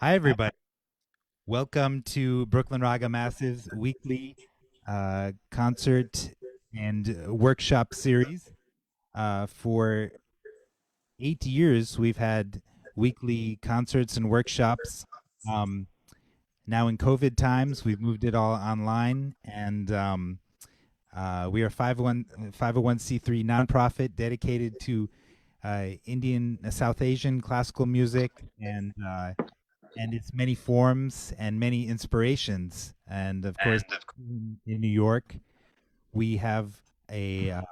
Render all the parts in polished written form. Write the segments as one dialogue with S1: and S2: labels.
S1: Hi, everybody. Welcome to Brooklyn Raga Massive's weekly concert and workshop series. For 8 years, we've had weekly concerts and workshops. Um, Now, in COVID times, we've moved it all online, and we are 501c3 nonprofit dedicated to Indian, South Asian classical music and its many forms and many inspirations. And of course, in New York, we have a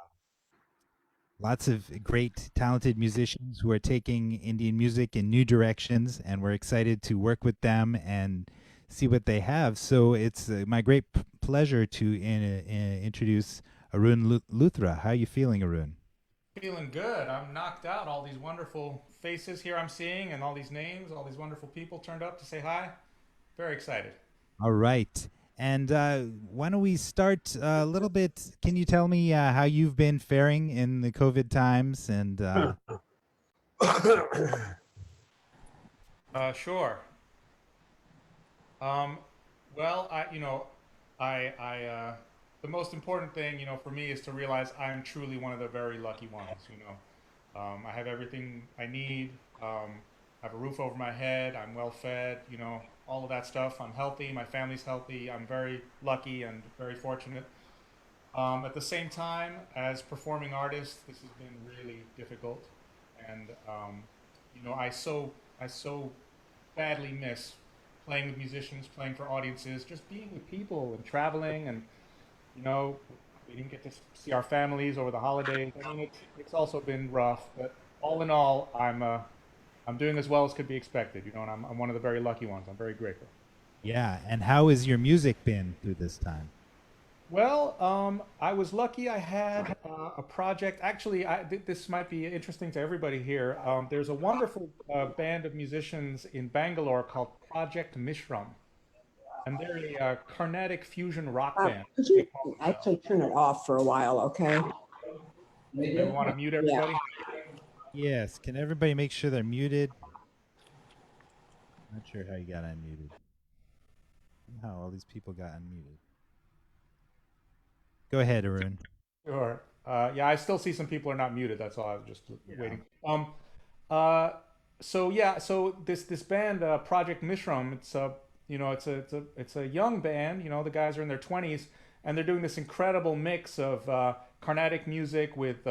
S1: lots of great, talented musicians who are taking Indian music in new directions, and we're excited to work with them and see what they have. So it's my great pleasure to introduce Arun Luthra. How are you feeling, Arun?
S2: Feeling good. I'm knocked out. All these wonderful faces here I'm seeing, and all these names, all these wonderful people turned up to say hi. Very excited.
S1: All right. And why don't we start a little bit? Can you tell me how you've been faring in the COVID times? And
S2: Sure. Um, well, the most important thing, for me is to realize I'm truly one of the very lucky ones. I have everything I need. I have a roof over my head. I'm well fed. All of that stuff. I'm healthy. My family's healthy. I'm very lucky and very fortunate. At the same time, as performing artists, this has been really difficult, and I so badly miss playing with musicians, playing for audiences, just being with people and traveling, and you know, we didn't get to see our families over the holidays. I mean, it's also been rough, but all in all, I'm doing as well as could be expected, and I'm one of the very lucky ones. I'm very grateful.
S1: yeah, and how has your music been through this time?
S2: Well, I was lucky. I had a project. Actually, this might be interesting to everybody here. There's a wonderful band of musicians in Bangalore called Project Mishram, and they're a Carnatic fusion rock band.
S3: Could
S2: They
S3: you
S2: call themselves.
S3: actually turn it off for a while, okay?
S2: Maybe want to mute
S3: Yeah.
S2: everybody.
S1: Yes, can everybody make sure they're muted? Not sure how you got unmuted. Somehow all these people got unmuted. Go ahead, Arun.
S2: Sure. Yeah, I still see some people are not muted. That's all. I was just
S1: Yeah.
S2: waiting. Uh, so yeah, so this band, Project Mishram, it's a young band. The guys are in their 20s, and they're doing this incredible mix of Carnatic music with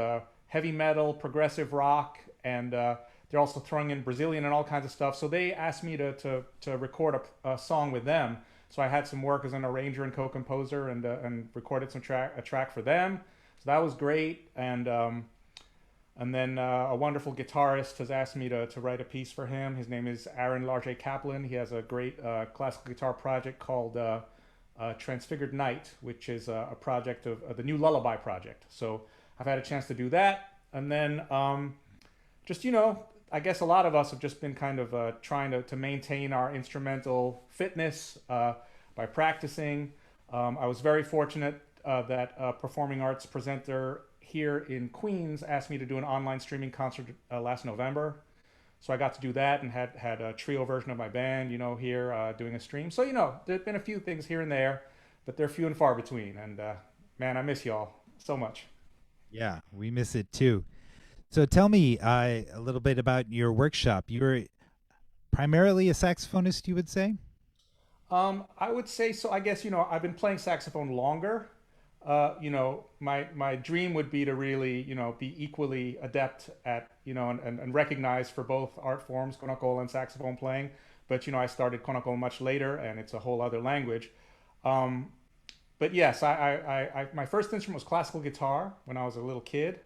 S2: heavy metal, progressive rock, and they're also throwing in Brazilian and all kinds of stuff. So they asked me to record a song with them. So I had some work as an arranger and co-composer, and recorded a track for them. So that was great, and then a wonderful guitarist has asked me to write a piece for him. His name is Aaron Large Kaplan. He has a great classical guitar project called Transfigured Night, which is a project of the new Lullaby project. So I've had a chance to do that. And then just, I guess a lot of us have just been kind of trying to maintain our instrumental fitness by practicing. I was very fortunate that a performing arts presenter here in Queens asked me to do an online streaming concert last November. So I got to do that and had a trio version of my band, here doing a stream. So there's been a few things here and there, but they're few and far between. And man, I miss y'all so much.
S1: Yeah, we miss it too. So tell me a little bit about your workshop. You're primarily a saxophonist, you would say?
S2: I would say so. I guess I've been playing saxophone longer. My dream would be to really be equally adept at and recognized for both art forms, Konnakol and saxophone playing. But I started Konnakol much later, and it's a whole other language. Um, but yes, my first instrument was classical guitar when I was a little kid,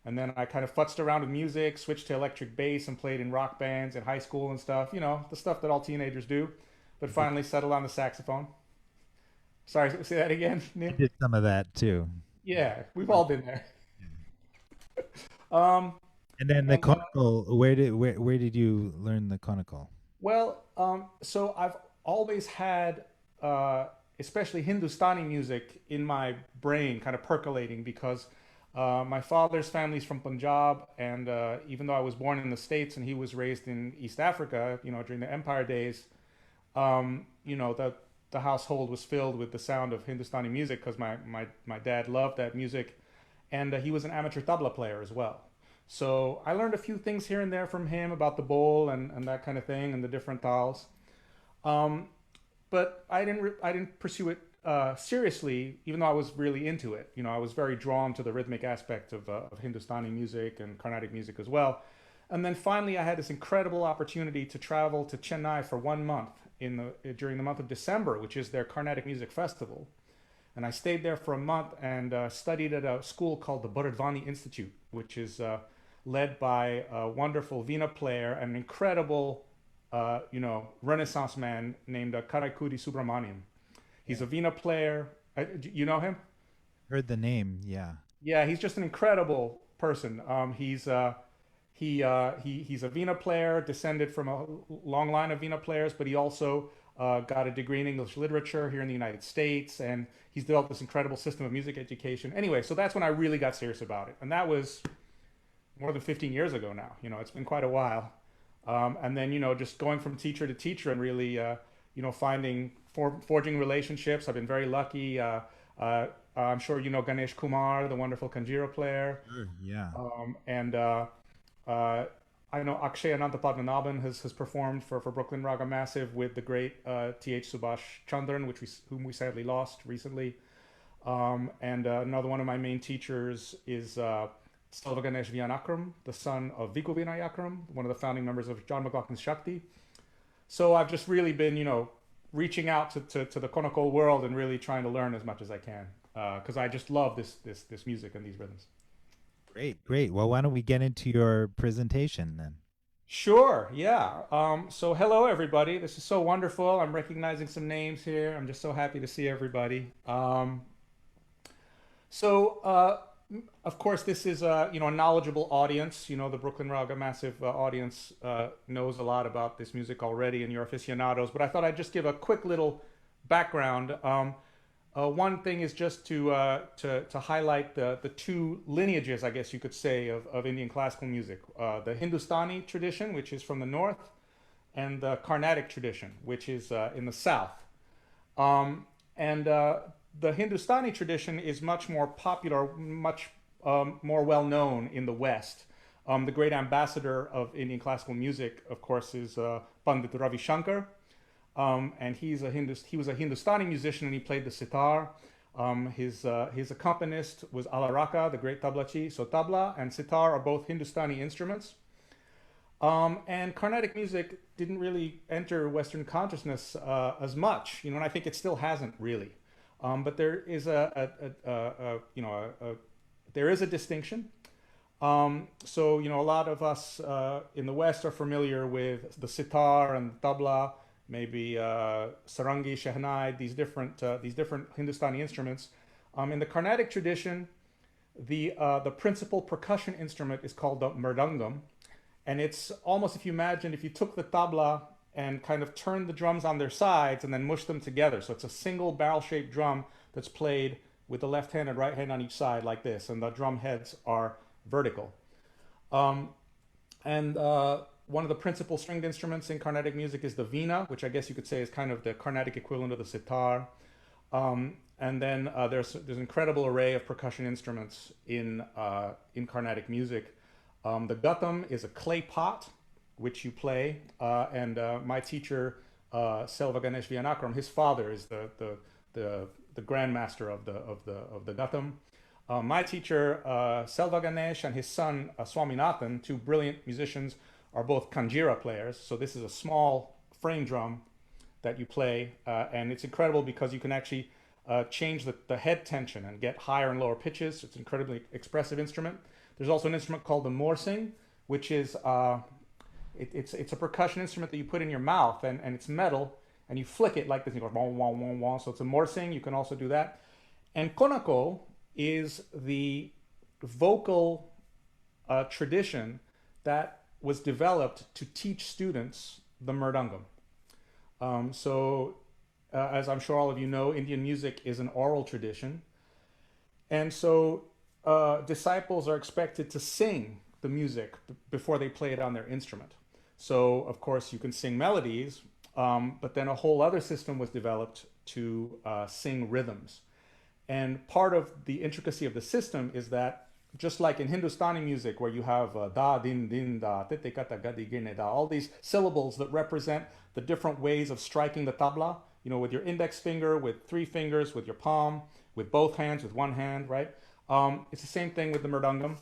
S2: and then I kind of futzed around with music, switched to electric bass, and played in rock bands in high school and stuff. The stuff that all teenagers do. But
S1: I did,
S2: finally settled on the saxophone. Sorry, say that again,
S1: I
S2: Neil.
S1: did some of that too.
S2: Yeah, we've all been there. Um,
S1: And then the
S2: and
S1: conical, where did you learn the conical?
S2: so I've always had, especially Hindustani music, in my brain, kind of percolating because My father's family's from Punjab, and even though I was born in the States and he was raised in East Africa, during the Empire days, the household was filled with the sound of Hindustani music because my dad loved that music, and he was an amateur tabla player as well. So I learned a few things here and there from him about the bowl and that kind of thing and the different tals. Um, but I didn't pursue it seriously, even though I was really into it. I was very drawn to the rhythmic aspect of Hindustani music and Carnatic music as well. And then finally, I had this incredible opportunity to travel to Chennai for 1 month during the month of December, which is their Carnatic music festival. And I stayed there for a month and studied at a school called the Bharadwani Institute, which is led by a wonderful Veena player and an incredible, Renaissance man named Karaikudi Subramaniam. He's a Veena player. You know him?
S1: Heard the name, yeah.
S2: Yeah, he's just an incredible person. He's a Veena player, descended from a long line of Veena players, but he also got a degree in English literature here in the United States, and he's developed this incredible system of music education. Anyway, so that's when I really got serious about it, and that was more than 15 years ago now. It's been quite a while. And then, just going from teacher to teacher and really, forging relationships. I've been very lucky. I'm sure you know Ganesh Kumar, the wonderful Kanjira player.
S1: Sure, yeah.
S2: And I know Akshay Anantapadmanabhan has performed for Brooklyn Raga Massive with the great T.H. Subhash Chandran, whom we sadly lost recently. And another one of my main teachers is Selva Ganesh Viyanakram, the son of Viku Vinayakram, one of the founding members of John McLaughlin's Shakti. So I've just really been, reaching out to the Konnakol world and really trying to learn as much as I can because I just love this music and these rhythms.
S1: Great, great. Well, why don't we get into your presentation then?
S2: Sure, yeah. So hello, everybody. This is so wonderful. I'm recognizing some names here. I'm just so happy to see everybody. So, of course, this is a knowledgeable audience. The Brooklyn Raga Massive audience knows a lot about this music already, and you're aficionados. But I thought I'd just give a quick little background. One thing is just to highlight the two lineages, I guess you could say, of Indian classical music: the Hindustani tradition, which is from the north, and the Carnatic tradition, which is in the south. And the Hindustani tradition is much more popular, much more well known in the West. The great ambassador of Indian classical music, of course, is Pandit Ravi Shankar, and he was a Hindustani musician, and he played the sitar. His accompanist was Alaraka, the great tablachi. So tabla and sitar are both Hindustani instruments. And Carnatic music didn't really enter Western consciousness as much, and I think it still hasn't really. But there is there is a distinction. So a lot of us in the West are familiar with the sitar and the tabla, maybe sarangi, shehnai, these different Hindustani instruments. In the Carnatic tradition, the principal percussion instrument is called the mridangam, and it's almost, if you took the tabla and kind of turned the drums on their sides and then mushed them together. So it's a single barrel-shaped drum that's played with the left hand and right hand on each side like this, and the drum heads are vertical. And one of the principal stringed instruments in Carnatic music is the veena, which I guess you could say is kind of the Carnatic equivalent of the sitar. And then there's an incredible array of percussion instruments in Carnatic music. The gutam is a clay pot, which you play, and my teacher, Selva Ganesh Viyanakram, his father is the grandmaster of the gutam. My teacher, Selva Ganesh, and his son, Swaminathan, two brilliant musicians, are both kanjira players. So this is a small frame drum that you play, and it's incredible because you can actually change the head tension and get higher and lower pitches. It's an incredibly expressive instrument. There's also an instrument called the morsing, which is it's a percussion instrument that you put in your mouth, and it's metal, and you flick it like this. And you go wong, wong, wong, wong. So it's a morsing. You can also do that. And Konnakol is the vocal tradition that was developed to teach students the mridangam. As I'm sure all of you know, Indian music is an oral tradition. And so disciples are expected to sing the music before they play it on their instrument. So, of course, you can sing melodies, but then a whole other system was developed to sing rhythms. And part of the intricacy of the system is that just like in Hindustani music, where you have da, din, din, da, tete, kata, gadi, gine, da, all these syllables that represent the different ways of striking the tabla, you know, with your index finger, with three fingers, with your palm, with both hands, with one hand, right? It's the same thing with the mridangam.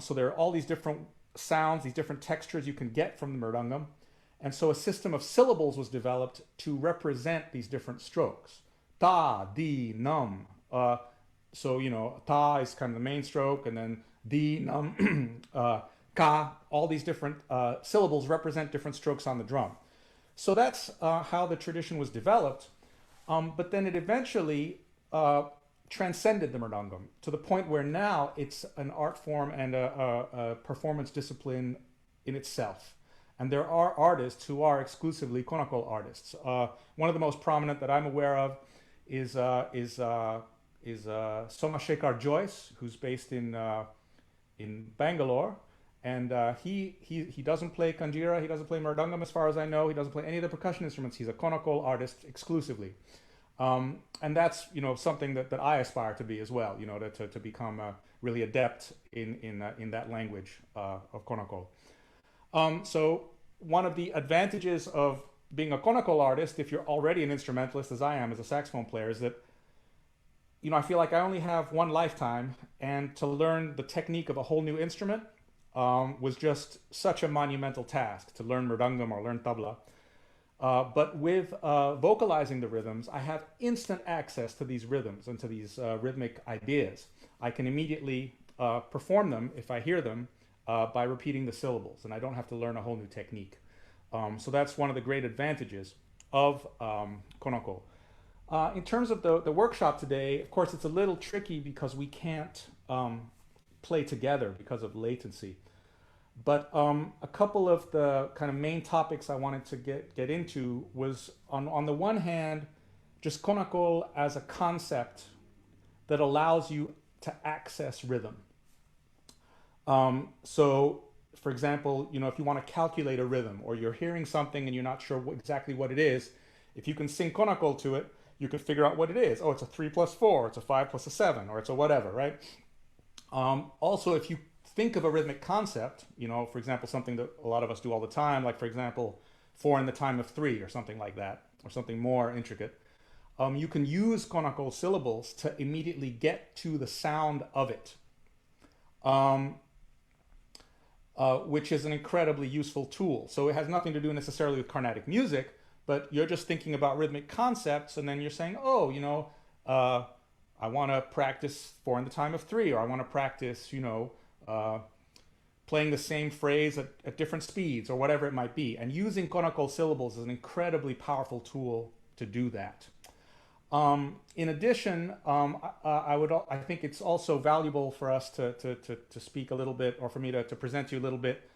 S2: So there are all these different sounds, these different textures you can get from the mridangam. And so a system of syllables was developed to represent these different strokes. Ta, di, num. So, you know, ta is kind of the main stroke, and then di, num, ka, all these different syllables represent different strokes on the drum. So that's how the tradition was developed. But then it eventually transcended the mridangam to the point where now it's an art form and a performance discipline in itself. And there are artists who are exclusively Konnakol artists. One of the most prominent that I'm aware of is Somashekar Joyce, who's based in Bangalore. And he doesn't play kanjira, he doesn't play mridangam as far as I know, he doesn't play any of the percussion instruments. He's a Konnakol artist exclusively. And that's, you know, something that I aspire to be as well, you know, to become really adept in that language of Konnakol. So one of the advantages of being a Konnakol artist, if you're already an instrumentalist, as I am as a saxophone player, is that, you know, I feel like I only have one lifetime, and to learn the technique of a whole new instrument was just such a monumental task, to learn mridangam or learn tabla. But with vocalizing the rhythms, I have instant access to these rhythms and to these rhythmic ideas. I can immediately perform them if I hear them by repeating the syllables, and I don't have to learn a whole new technique. So that's one of the great advantages of Konnakol. In terms of the workshop today, of course, it's a little tricky because we can't play together because of latency. But a couple of the kind of main topics I wanted to get into was, on the one hand, just Konnakol as a concept that allows you to access rhythm. So, for example, you know, if you want to calculate a rhythm, or you're hearing something and you're not sure exactly what it is, if you can sing Konnakol to it, you can figure out what it is. Oh, it's a 3 plus 4, it's a 5 plus a 7, or it's a whatever, right? Also, if you think of a rhythmic concept, you know, for example, something that a lot of us do all the time, like, for example, 4 in the time of 3, or something like that, or something more intricate, you can use Konnakol syllables to immediately get to the sound of it, which is an incredibly useful tool. So it has nothing to do necessarily with Carnatic music, but you're just thinking about rhythmic concepts, and then you're saying, oh, you know, I want to practice 4 in the time of 3, or I want to practice, you know, playing the same phrase at different speeds, or whatever it might be. And using Konnakol syllables is an incredibly powerful tool to do that. In addition, I think it's also valuable for us to speak a little bit, or for me to present to you a little bit,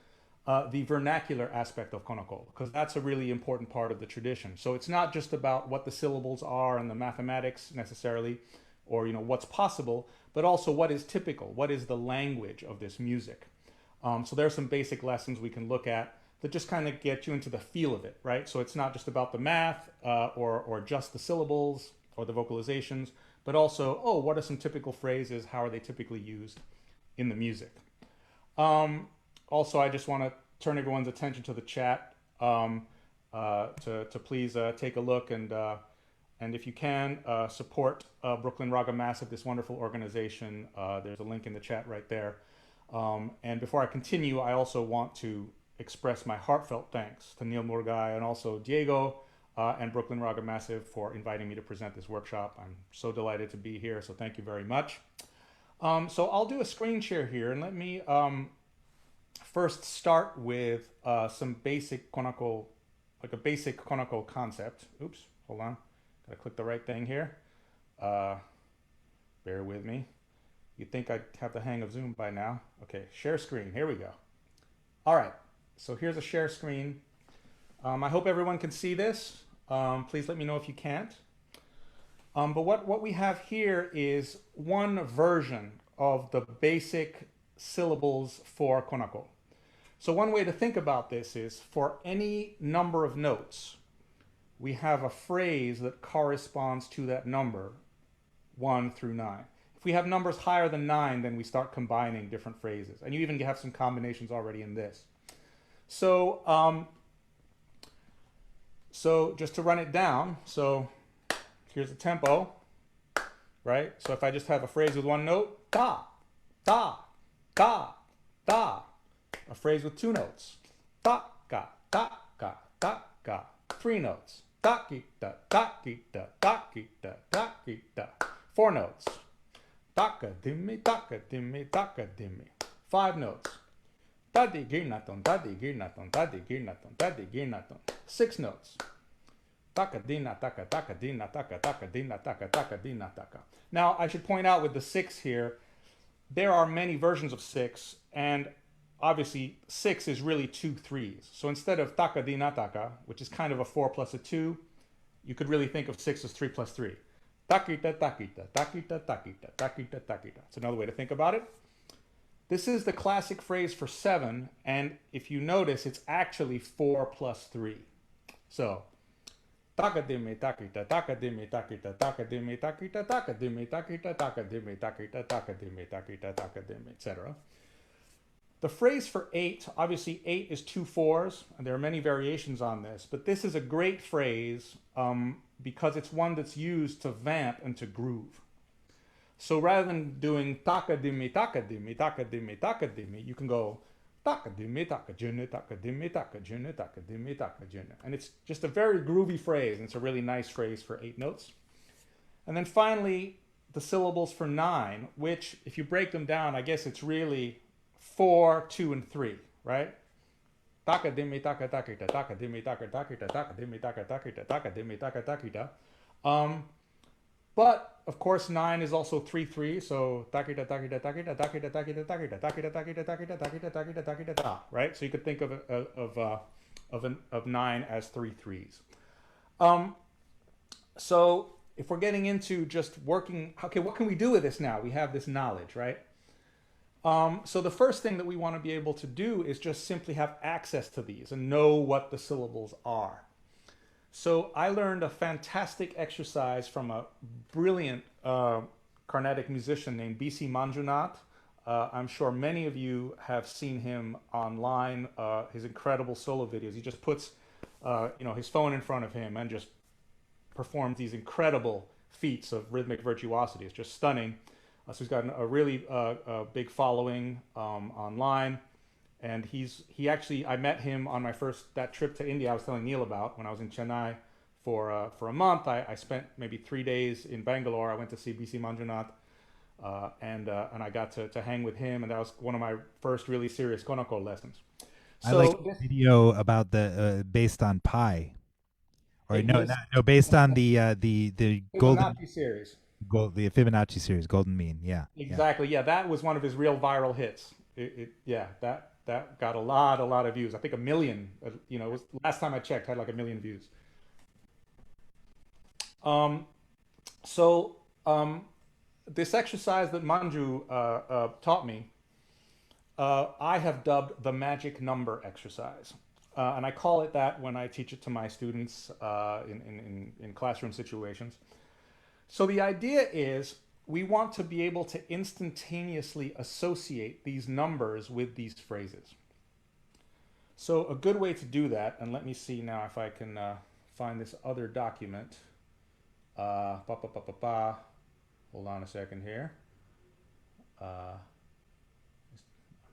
S2: the vernacular aspect of Konnakol, because that's a really important part of the tradition. So it's not just about what the syllables are and the mathematics necessarily, or, you know, what's possible, but also what is typical, what is the language of this music. So there are some basic lessons we can look at that just kind of get you into the feel of it, right? So it's not just about the math or just the syllables or the vocalizations, but also, oh, what are some typical phrases? How are they typically used in the music? Also, I just want to turn everyone's attention to the chat to please take a look, and if you can, support Brooklyn Raga Massive, this wonderful organization. There's a link in the chat right there. And before I continue, I also want to express my heartfelt thanks to Neil Murgai and also Diego and Brooklyn Raga Massive for inviting me to present this workshop. I'm so delighted to be here, so thank you very much. So I'll do a screen share here, and let me first start with some basic Konnakol, like a basic Konnakol concept. Oops, hold on. Gotta click the right thing here. Bear with me. You'd think I'd have the hang of Zoom by now. Okay, share screen, here we go. All right, so here's a share screen. I hope everyone can see this. Please let me know if you can't. But what we have here is one version of the basic syllables for Konnakol. So one way to think about this is for any number of notes, we have a phrase that corresponds to that number, 1 through 9. If we have numbers higher than 9, then we start combining different phrases. And you even have some combinations already in this. So, so just to run it down, so here's the tempo, right? So if I just have a phrase with one note, da, da, da, da. A phrase with two notes, da, ga, da, ga, da, ga. 3 notes, da, gi, da, da, gi, da, da, gi, da, da, gi, da. 4 notes, da, ga, dimmi, da, ga, dimmi, da, ga, dimmi. 5 notes, da, di, gir, naton, da, di, gir, naton, da, di, gir, naton, da, di, gir, naton. 6 notes, taka, dina, taka, taka, dina, taka, taka, dina, taka, taka, dina, taka. Now, I should point out with the 6 here, there are many versions of 6, and obviously 6 is really 2 3s. So instead of taka dina taka, which is kind of a 4 plus a 2, you could really think of 6 as 3 plus 3. Takita, takita, takita, takita, takita, takita. It's another way to think about it. This is the classic phrase for 7, and if you notice, it's actually 4 plus 3. So, takadimi takita, takadimi takita, takadimi takita, takadimi takita, takadimi takita, takadimi takita, takadimi, etc. The phrase for 8, obviously 8 is 2 4s, and there are many variations on this, but this is a great phrase because it's one that's used to vamp and to groove. So rather than doing takadimi, takadimi, takadimi, takadimi, you can go takadimi, takajune, takadimi, takajune, takadimi, takajune. And it's just a very groovy phrase, and it's a really nice phrase for 8 notes. And then finally, the syllables for 9, which if you break them down, I guess it's really 4, 2, and 3, right? Takadimi, takatakita, takadimi, takatakita, takadimi, takatakita, takadimi, takatakita. But of course, 9 is also 3 3, so takita, takita, takita, takita, takita, takita, takita, takita, takita, takita, takita, takita, ta, right? So you could think of 9 as 3 3s. So if we're getting into just working, okay, what can we do with this now? We have this knowledge, right? So the first thing that we want to be able to do is just simply have access to these and know what the syllables are. So I learned a fantastic exercise from a brilliant Carnatic musician named B.C. Manjunath. I'm sure many of you have seen him online, his incredible solo videos. He just puts his phone in front of him and just performs these incredible feats of rhythmic virtuosity. It's just stunning. So he's got a really big following online. And he actually, I met him on that trip to India I was telling Neil about when I was in Chennai for a month. I spent maybe 3 days in Bangalore. I went to see B.C. Manjunath, and I got to hang with him, and that was one of my first really serious Konnakol lessons. So
S1: I like the video about the based on pi, or no, based on the golden
S2: Fibonacci series.
S1: The Fibonacci series, Golden Mean. Yeah,
S2: exactly. Yeah, that was one of his real viral hits. That got a lot of views. I think 1 million. It was last time I checked, had like 1 million views. This exercise that Manju taught me, I have dubbed the magic number exercise, and I call it that when I teach it to my students in classroom situations. So the idea is we want to be able to instantaneously associate these numbers with these phrases. So a good way to do that, and let me see now if I can find this other document. Hold on a second here. I'm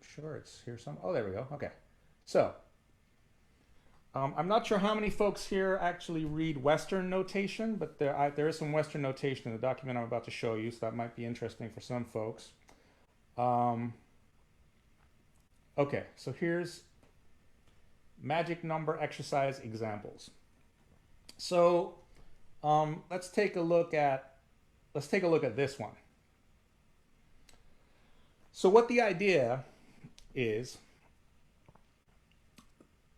S2: sure it's here some. Oh, there we go. Okay. So I'm not sure how many folks here actually read Western notation, but there is some Western notation in the document I'm about to show you, so that might be interesting for some folks. Okay, so here's magic number exercise examples. So let's take a look at this one. So what the idea is,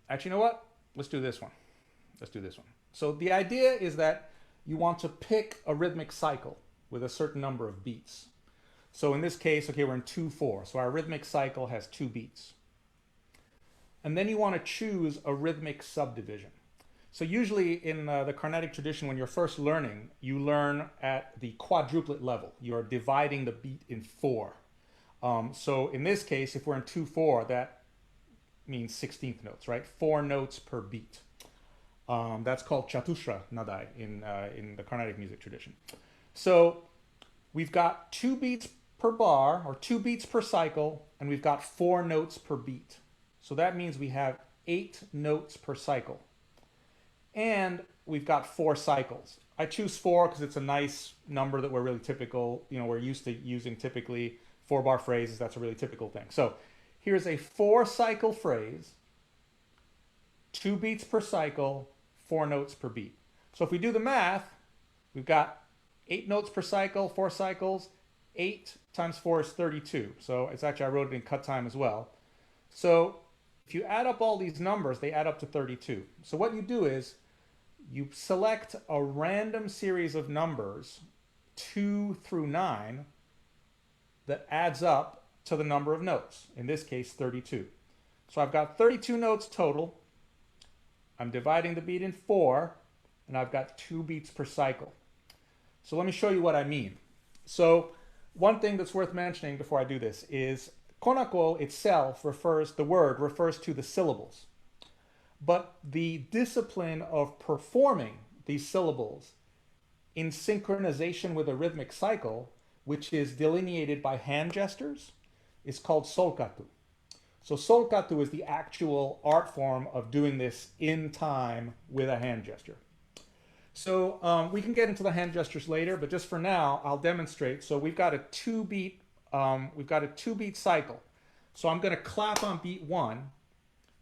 S2: actually, you know what? Let's do this one. So the idea is that you want to pick a rhythmic cycle with a certain number of beats. So in this case, okay, we're in 2/4. So our rhythmic cycle has 2 beats. And then you want to choose a rhythmic subdivision. So usually in the Carnatic tradition, when you're first learning, you learn at the quadruplet level. You're dividing the beat in 4. So in this case, if we're in 2/4, that means 16th notes, right? 4 notes per beat. That's called Chatushra Nadai in the Carnatic music tradition. So we've got 2 beats per bar, or 2 beats per cycle, and we've got 4 notes per beat. So that means we have 8 notes per cycle. And we've got 4 cycles. I choose 4 because it's a nice number that we're really typical, we're used to using typically 4-bar phrases. That's a really typical thing. So here's a 4-cycle phrase, 2 beats per cycle, 4 notes per beat. So if we do the math, we've got 8 notes per cycle, 4 cycles. 8 times 4 is 32. So it's actually, I wrote it in cut time as well. So if you add up all these numbers, they add up to 32. So what you do is you select a random series of numbers, 2 through 9, that adds up to the number of notes, in this case 32. So I've got 32 notes total. I'm dividing the beat in 4, and I've got 2 beats per cycle. So let me show you what I mean. So one thing that's worth mentioning before I do this is Konnakol itself the word refers to the syllables. But the discipline of performing these syllables in synchronization with a rhythmic cycle, which is delineated by hand gestures, is called solkatu. So solkatu is the actual art form of doing this in time with a hand gesture. So we can get into the hand gestures later, but just for now, I'll demonstrate. So we've got a 2-beat cycle. So I'm going to clap on beat 1,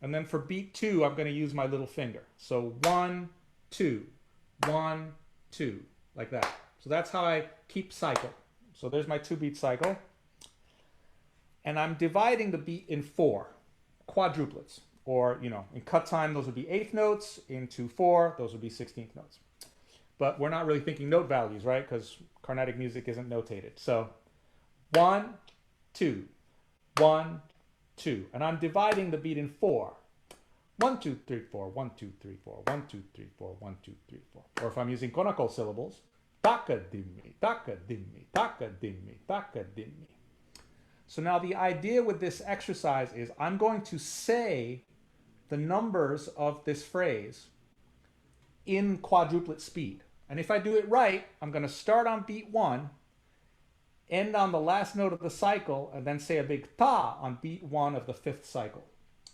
S2: and then for beat 2, I'm going to use my little finger. So 1, 2, 1, 2, like that. So that's how I keep cycle. So there's my 2-beat cycle. And I'm dividing the beat in 4 quadruplets. Or, in cut time, those would be 8th notes. In 2/4, those would be 16th notes. But we're not really thinking note values, right? Because Carnatic music isn't notated. So 1, 2, 1, 2. And I'm dividing the beat in 4. 1, 2, 3, 4, 1, 2, 3, 4, 1, 2, 3, 4, 1, 2, 3, 4. Or if I'm using Konnakol syllables, taka dimmi, taka dimmi, taka dimmi, taka dimmi. So now the idea with this exercise is I'm going to say the numbers of this phrase in quadruplet speed. And if I do it right, I'm going to start on beat 1, end on the last note of the cycle, and then say a big ta on beat 1 of the 5th cycle.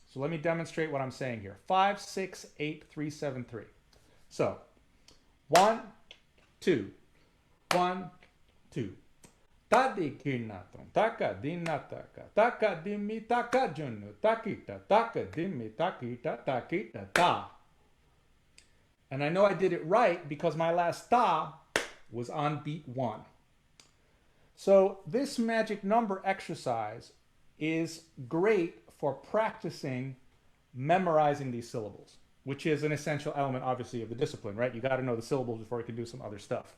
S2: So let me demonstrate what I'm saying here. 5, 6, 8, 3, 7, 3. So 1, 2, 1, 2. Tadikinaton, taka dinataka, taka dimmi, taka junu, takita, taka dimmi, takita, takita, ta. And I know I did it right because my last ta was on beat 1. So this magic number exercise is great for practicing memorizing these syllables, which is an essential element, obviously, of the discipline, right? You got to know the syllables before you can do some other stuff.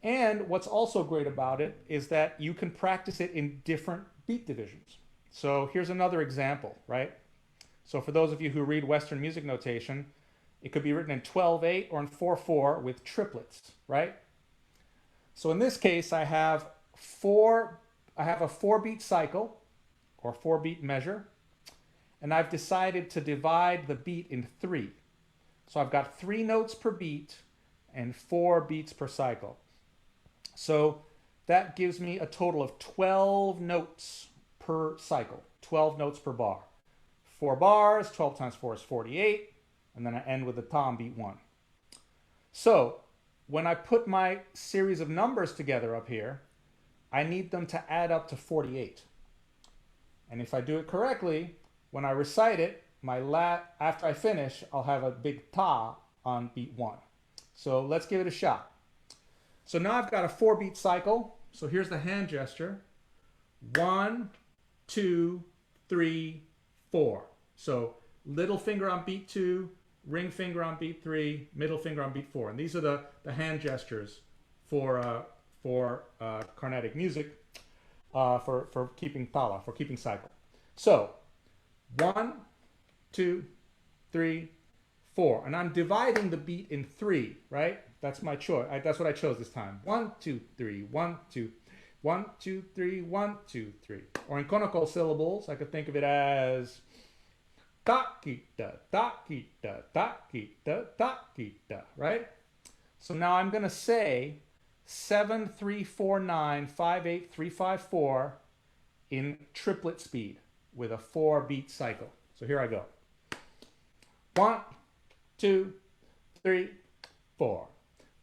S2: And what's also great about it is that you can practice it in different beat divisions. So here's another example, right? So for those of you who read Western music notation, it could be written in 12/8 or in 4/4 with triplets, right? So in this case, I have a 4-beat cycle or 4-beat measure, and I've decided to divide the beat in 3. So I've got 3 notes per beat and 4 beats per cycle. So that gives me a total of 12 notes per cycle, 12 notes per bar. 4 bars, 12 times 4 is 48, and then I end with the ta on beat 1. So when I put my series of numbers together up here, I need them to add up to 48. And if I do it correctly, when I recite it, after I finish, I'll have a big ta on beat 1. So let's give it a shot. So now I've got a 4-beat cycle. So here's the hand gesture. 1, 2, 3, 4. So little finger on beat 2, ring finger on beat 3, middle finger on beat 4. And these are the hand gestures for for Carnatic music, for keeping tala, for keeping cycle. So 1, 2, 3, 4, and I'm dividing the beat in 3, right? That's my choice. That's what I chose this time. 1, 2, 3, 1, 2, 1, 2, 3, 1, 2, 3. Or in Konnakol syllables, I could think of it as ta-kita, ta-kita, ta-kita, ta-kita, right? So now I'm going to say 7, 3, 4, 9, 5, 8, 3, 5, 4 in triplet speed with a 4-beat cycle. So here I go. 1, 2, 3, 4.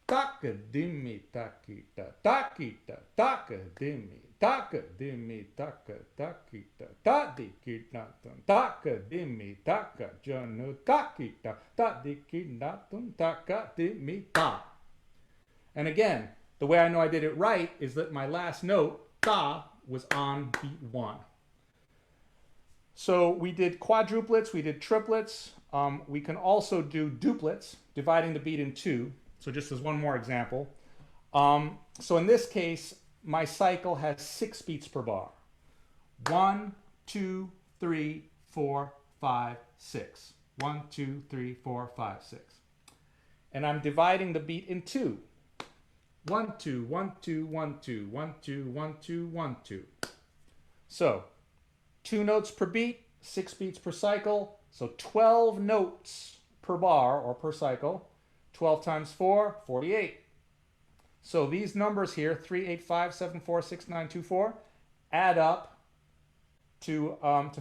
S2: Taka dimmi takita, takita, taka dimmi, taka dimmi, taka takita, tadikinatum, taka dimmi, taka janu takita, tadikinatum, taka dimmi ta. And again, the way I know I did it right is that my last note, ta, was on beat 1. So we did quadruplets, we did triplets. We can also do duplets, dividing the beat in 2. So just as one more example. So in this case, my cycle has 6 beats per bar. 1, 2, 3, 4, 5, 6. 1, 2, 3, 4, 5, 6. And I'm dividing the beat in 2. 1, 2, 1, 2, 1, 2, 1, 2, 1, 2, 1, 2. So 2 notes per beat, 6 beats per cycle. So 12 notes per bar or per cycle. 12 times 4, 48. So these numbers here, 3, 8, 5, 7, 4, 6, 9, 2, 4, add up to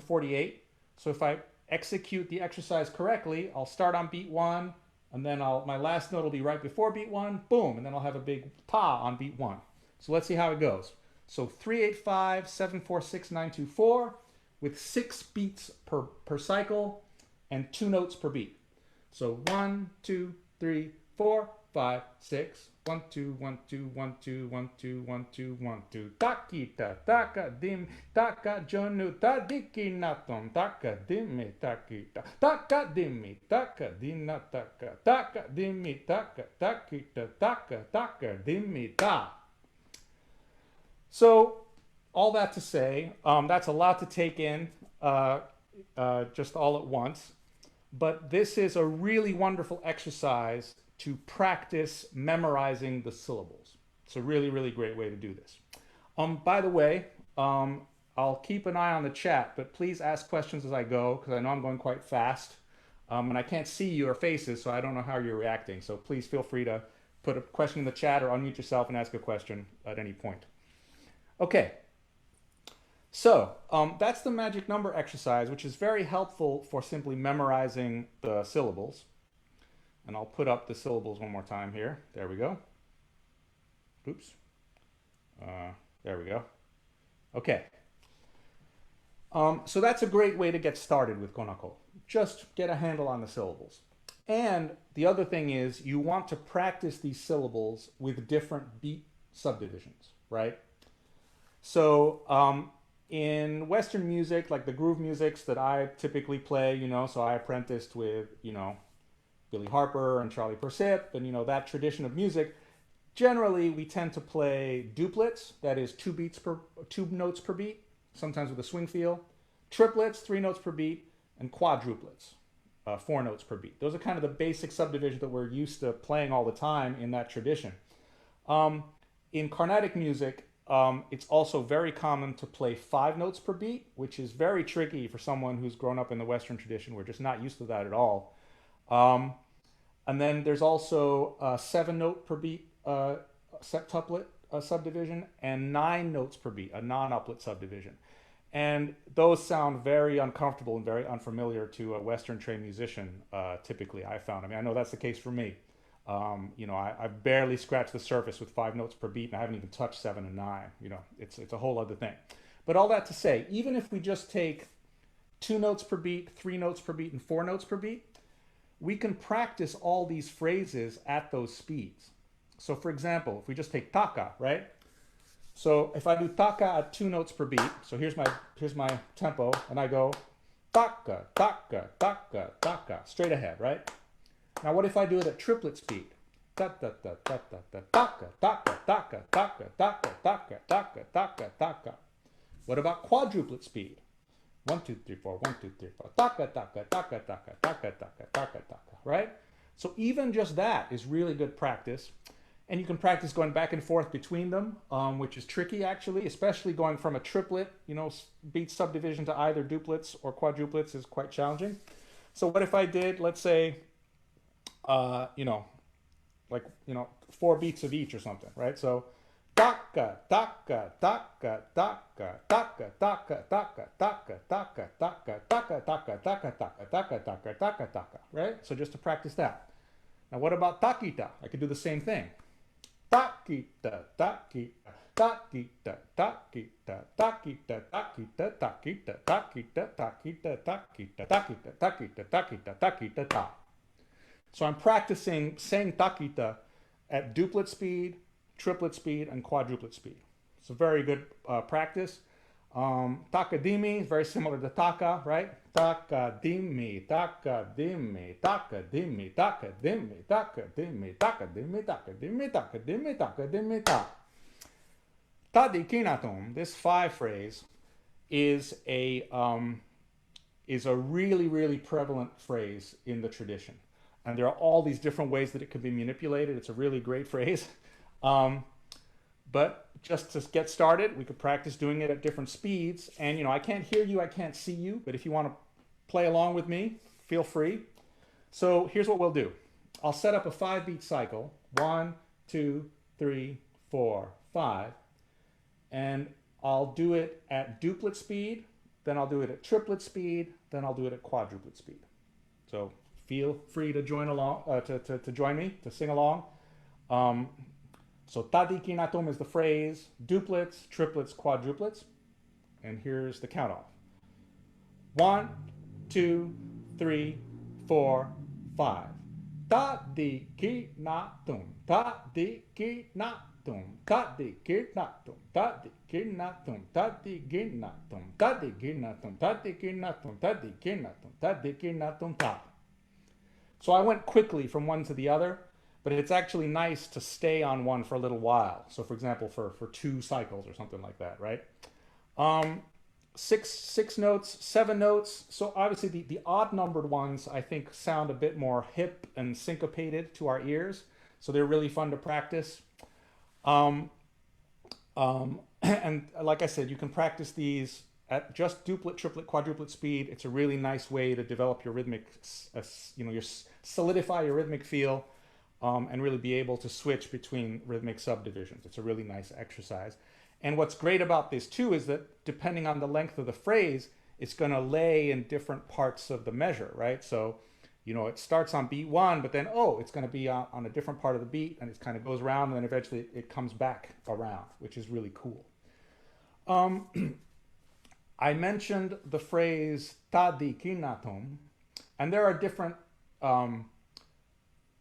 S2: 48. So if I execute the exercise correctly, I'll start on beat 1, and then my last note will be right before beat 1, boom, and then I'll have a big ta on beat 1. So let's see how it goes. So 3, 8, 5, 7, 4, 6, 9, 2, 4, with 6 beats per cycle and 2 notes per beat. So 1, 2, 3, 4, 5, 6. 1, 2, 1, 2, 1, 2, 1, 2, 1, 2, 1, 2. Takita, taka dim, taka jonu, tadiki natom, taka dimmi, takita, taka dimmi, taka dina, taka dimmi, taka, takita, taka dimmi, ta. So, all that to say, that's a lot to take in just all at once. But this is a really wonderful exercise to practice memorizing the syllables. It's a really, really great way to do this. By the way, I'll keep an eye on the chat, but please ask questions as I go, because I know I'm going quite fast. And I can't see your faces, so I don't know how you're reacting. So please feel free to put a question in the chat or unmute yourself and ask a question at any point. Okay. So that's the magic number exercise, which is very helpful for simply memorizing the syllables. And I'll put up the syllables one more time here. There we go. Oops. There we go. Okay. So that's a great way to get started with Konnakol. Just get a handle on the syllables. And the other thing is you want to practice these syllables with different beat subdivisions, right? So in Western music, like the groove musics that I typically play, so I apprenticed with, Billy Harper and Charlie Persip and, that tradition of music. Generally, we tend to play duplets, that is 2 notes per beat, sometimes with a swing feel. Triplets, 3 notes per beat, and quadruplets, 4 notes per beat. Those are kind of the basic subdivisions that we're used to playing all the time in that tradition. In Carnatic music, it's also very common to play 5 notes per beat, which is very tricky for someone who's grown up in the Western tradition. We're just not used to that at all. And then there's also a 7 note per beat septuplet subdivision and 9 notes per beat, a non-uplet subdivision. And those sound very uncomfortable and very unfamiliar to a Western trained musician, typically, I found. I know that's the case for me. I've barely scratched the surface with 5 notes per beat, and I haven't even touched 7 and 9. It's a whole other thing. But all that to say, even if we just take 2 notes per beat, 3 notes per beat, and 4 notes per beat, we can practice all these phrases at those speeds. So for example, if we just take taka, right? So if I do taka at 2 notes per beat, so here's my tempo, and I go taka, taka, taka, taka, straight ahead, right? Now what if I do it at triplet speed? ta ta ta ta ta ta taka taka taka taka taka taka taka taka taka. What about quadruplet speed? 1 2 3 4 1 2 3 4 taka taka taka taka taka taka taka taka, right? So even just that is really good practice. And you can practice going back and forth between them, which is tricky actually, especially going from a triplet, beat subdivision to either duplets or quadruplets is quite challenging. So what if I did, let's say, 4 beats of each or something, right? So taka taka taka taka taka taka taka taka taka taka taka taka taka taka taka taka taka taka, right? So just to practice that. Now what about takita? I could do the same thing. Takita, takita, takita, takita, takita, takita, takita, takita, takita, takita, takita, takita, takita, takita, ta. So I'm practicing saying takita at duplet speed, triplet speed, and quadruplet speed. It's a very good practice. Takadimi is very similar to taka, right? Takadimi, takadimi, takadimi, takadimi, takadimi, takadimi, takadimi, takadimi, takadimi, ta. Tadikinatum, this 5 phrase, is a really, really prevalent phrase in the tradition. And there are all these different ways that it can be manipulated. It's a really great phrase. But just to get started, we could practice doing it at different speeds. And, I can't hear you, I can't see you, but if you want to play along with me, feel free. So here's what we'll do. I'll set up a 5-beat cycle. 1, 2, 3, 4, 5. And I'll do it at duplet speed, then I'll do it at triplet speed, then I'll do it at quadruplet speed. So feel free to join along, to join me, to sing along. So tadikinatum is the phrase, duplets, triplets, quadruplets. And here's the count off. 1, 2, 3, 4, 5. Tadikinatum, tadikinatum, tadikinatum, tadikinatum, tadikinatum, tadikinatum, tadikinatum, tadikinatum, tadikinatum, ta. So I went quickly from one to the other, but it's actually nice to stay on one for a little while. So for example, for 2 cycles or something like that, right? 6 notes, 7 notes. So obviously the odd numbered ones, I think, sound a bit more hip and syncopated to our ears. So they're really fun to practice. And like I said, you can practice these at just duplet, triplet, quadruplet speed. It's a really nice way to develop your rhythmic, solidify your rhythmic feel, and really be able to switch between rhythmic subdivisions. It's a really nice exercise. And what's great about this too is that depending on the length of the phrase, it's going to lay in different parts of the measure, right? So, it starts on beat 1, but then, it's going to be on a different part of the beat, and it kind of goes around, and then eventually it comes back around, which is really cool. I mentioned the phrase tadikinatum, and there are different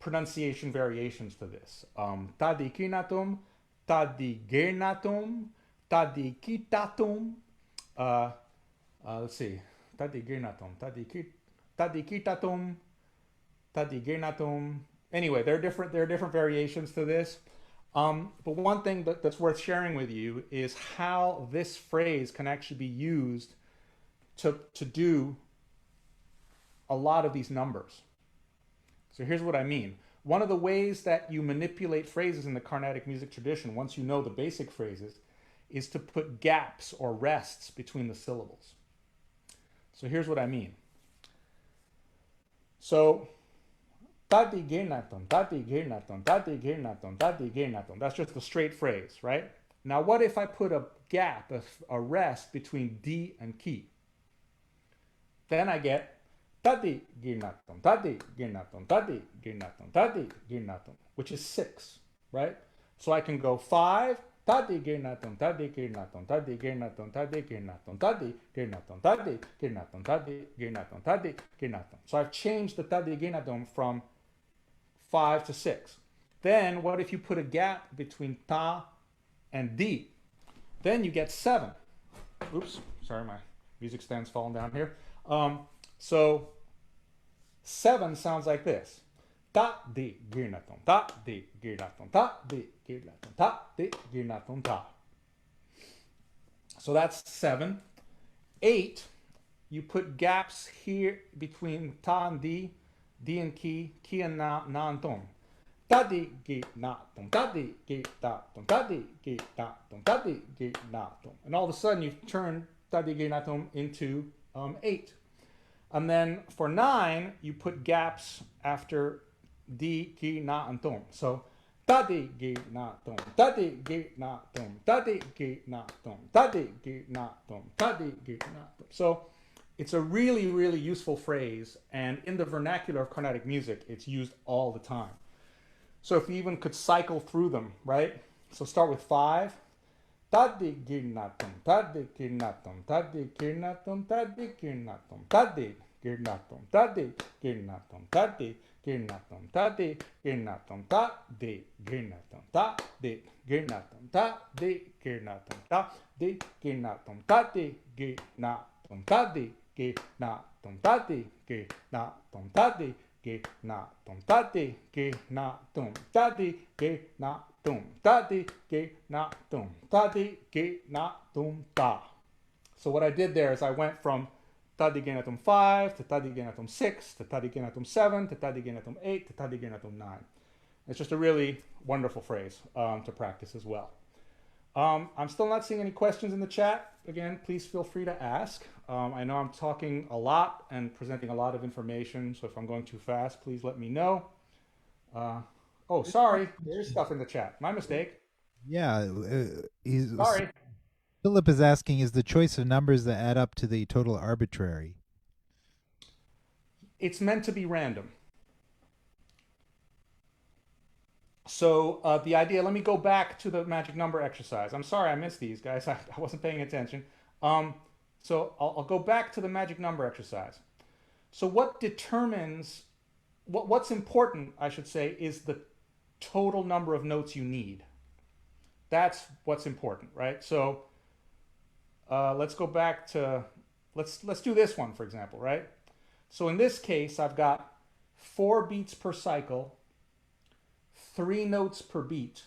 S2: pronunciation variations to this. Tadikinatum, tadigirnatum, tadikitatum. Let's see. Tadigirnatum, tadikitatum, tadigirnatum. Anyway, there are different variations to this. But one thing that's worth sharing with you is how this phrase can actually be used to do a lot of these numbers. So here's what I mean. One of the ways that you manipulate phrases in the Carnatic music tradition, once you know the basic phrases, is to put gaps or rests between the syllables. So here's what I mean. So, tadigirnatum, tadigirnatum, tadigirnatum, tadigirnatum. That's just a straight phrase, right? Now what if I put a gap, a rest between D and ki? Then I get tadigirnatum, tadigirnatum, tadigirnatum, tadigirnatum, which is 6, right? So I can go 5, tadigirnatum, tadigirnatum, tadigirnatum, tadigirnatum, tadigirnatum, tadigirnatum, tadigirnatum, tadigirnatum. So I've changed the tadigirnatum from 5 to 6. Then what if you put a gap between ta and di? Then you get 7. Oops, sorry, my music stand's falling down here. So 7 sounds like this. ta di ginatum ta di ginatum ta di ginatum ta di ginatum ta. So that's 7. 8, you put gaps here between ta and D and ki and na and tom. Ta di gi na tom, ta di gi ta tom, ta di gi na tom, ta di gi na tom. And all of a sudden you've turned ta di gi na tom into 8. And then for 9, you put gaps after di, ki, na, and tom. So ta di gi na tom, ta di gi na tom, ta di gi na tom, ta di gi na tom, ta di gi na tom. So it's a really, really useful phrase, and in the vernacular of Carnatic music, it's used all the time. So if you even could cycle through them, right? So start with 5. Tadi girnatum, tadi girnatum, tadi girnatum, tadi girnatum, tadi girnatum, tadi girnatum, tadi girnatum, tadi girnatum, tadi girnatum, tadi girnatum, tadi girnatum, tadi girnatum, tadi girnatum, tadi girnatum, tadi girnatum, tadi girnatum, tadi girnatum, tadi girnatum, tadi girnatum, tadi girnatum ta. So what I did there is I went from tadi girnatum 5 to tadi girnatum 6 to tadi girnatum 7 to tadi girnatum 8 to tadi girnatum 9. It's just a really wonderful phrase to practice as well. I'm still not seeing any questions in the chat. Again, please feel free to ask. I know I'm talking a lot and presenting a lot of information, so if I'm going too fast, please let me know. Oh, sorry, there's stuff in the chat. My mistake.
S1: Yeah,
S2: Sorry.
S1: Philip is asking, is the choice of numbers that add up to the total arbitrary?
S2: It's meant to be random. So the idea, let me go back to the magic number exercise. I'm sorry I missed these, guys. I wasn't paying attention. So I'll go back to the magic number exercise. So what determines, what's important, I should say, is the total number of notes you need. That's what's important, right? So let's go back to, let's do this one, for example, right? So in this case, I've got 4 beats per cycle, 3 notes per beat,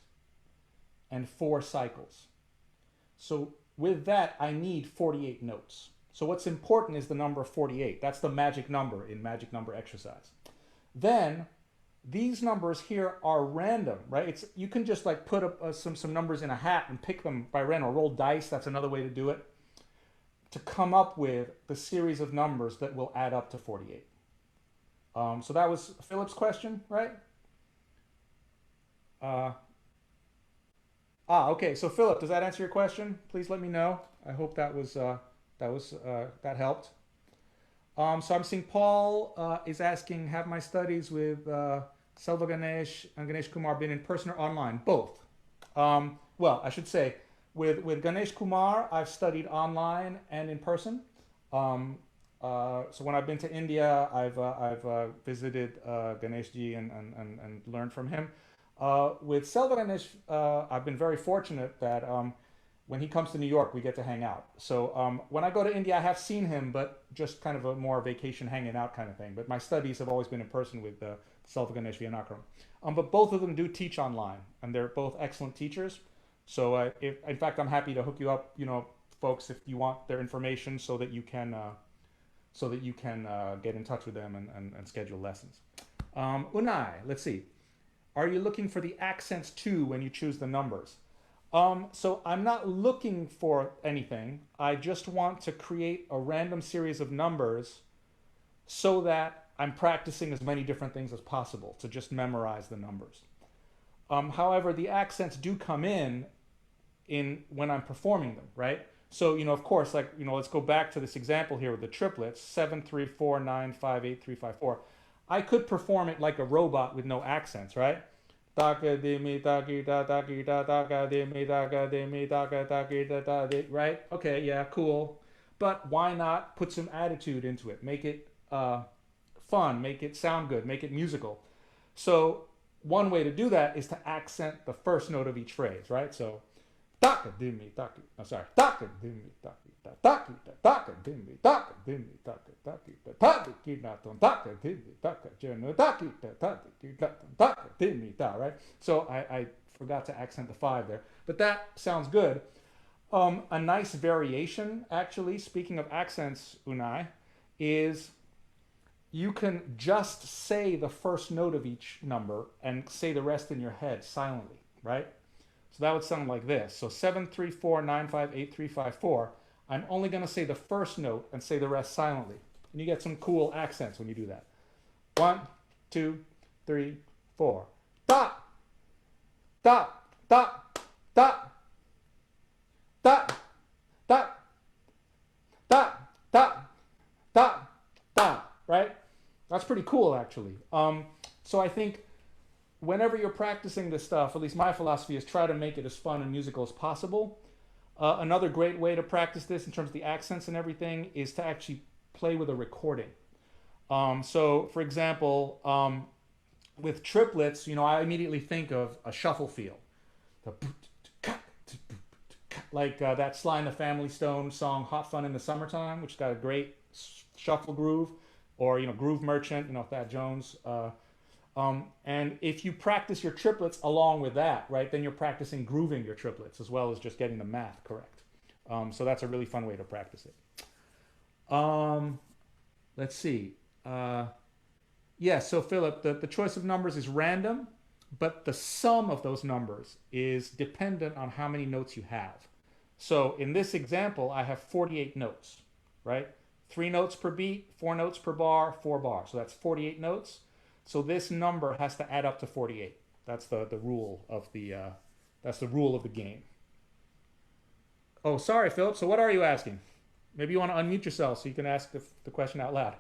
S2: and 4 cycles. So with that, I need 48 notes. So what's important is the number 48. That's the magic number in magic number exercise. Then these numbers here are random, right? You can just like put up some numbers in a hat and pick them by random, or roll dice. That's another way to do it, to come up with the series of numbers that will add up to 48. So that was Philip's question, right? Okay. So Philip, does that answer your question? Please let me know. I hope that helped. So I'm seeing Paul is asking, have my studies with Selva Ganesh and Ganesh Kumar been in person or online? Both. Well, I should say, with Ganesh Kumar, I've studied online and in person. So when I've been to India, I've visited Ganeshji and learned from him. With Selva Ganesh, I've been very fortunate that when he comes to New York, we get to hang out. So when I go to India, I have seen him, but just kind of a more vacation hanging out kind of thing. But my studies have always been in person with Selva Ganesh Vianakaram. But both of them do teach online, and they're both excellent teachers. So in fact, I'm happy to hook you up, folks, if you want their information, so that you can get in touch with them and schedule lessons. Unai, let's see. Are you looking for the accents too when you choose the numbers? So I'm not looking for anything. I just want to create a random series of numbers so that I'm practicing as many different things as possible to just memorize the numbers. However, the accents do come in when I'm performing them, right? So, of course, let's go back to this example here with the triplets, 7, 3, 4, 9, 5, 8, 3, 5, 4. I could perform it like a robot with no accents, right? Right? Okay, yeah, cool. But why not put some attitude into it? Make it fun, make it sound good, make it musical. So one way to do that is to accent the first note of each phrase, right? So taka dimmi taki. Oh, sorry. Taka dimmi taki ta taki ta taka dimmi taka dimmi taka taki ta taki kinaton taka dimmi taka jeno taki ta taki kinaton taka dimmi ta. Right. So I forgot to accent the five there, but that sounds good. A nice variation, actually, speaking of accents, Unai, is you can just say the first note of each number and say the rest in your head silently, right? So that would sound like this. So 734958354. I'm only going to say the first note and say the rest silently. And you get some cool accents when you do that. 1, 2, 3, 4. Da, da, da, da, da, da, da, da, da, da, right? That's pretty cool, actually. So I think whenever you're practicing this stuff, at least my philosophy is try to make it as fun and musical as possible. Another great way to practice this in terms of the accents and everything is to actually play with a recording. So, for example, with triplets, I immediately think of a shuffle feel. Like that Sly and the Family Stone song Hot Fun in the Summertime, which got a great shuffle groove, or Groove Merchant, Thad Jones. And if you practice your triplets along with that, right, then you're practicing grooving your triplets as well as just getting the math correct. So that's a really fun way to practice it. Let's see. Yeah, so Philip, the choice of numbers is random, but the sum of those numbers is dependent on how many notes you have. So in this example, I have 48 notes, right? 3 notes per beat, 4 notes per bar, 4 bars. So that's 48 notes. So this number has to add up to 48. That's the rule of the game. Oh, sorry, Philip. So what are you asking? Maybe you want to unmute yourself so you can ask the question out loud.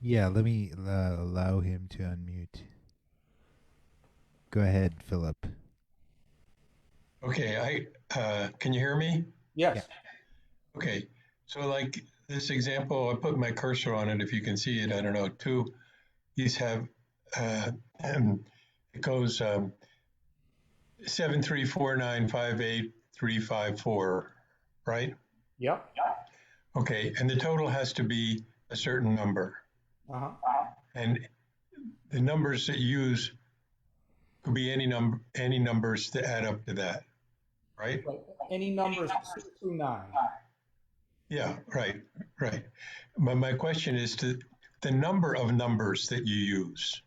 S1: Yeah, let me allow him to unmute. Go ahead, Philip.
S4: Okay, can you hear me?
S2: Yes.
S1: Yeah.
S4: Okay, so like this example, I put my cursor on it. If you can see it, I don't know. These have it goes 734958354, right?
S2: Yep.
S4: Okay, and the total has to be a certain number,
S2: Uh-huh.
S4: and the numbers that you use could be any numbers to add up to that, right?
S2: Right. Any numbers 2 through 9.
S4: Yeah, right. But my question is to the number of numbers that you use.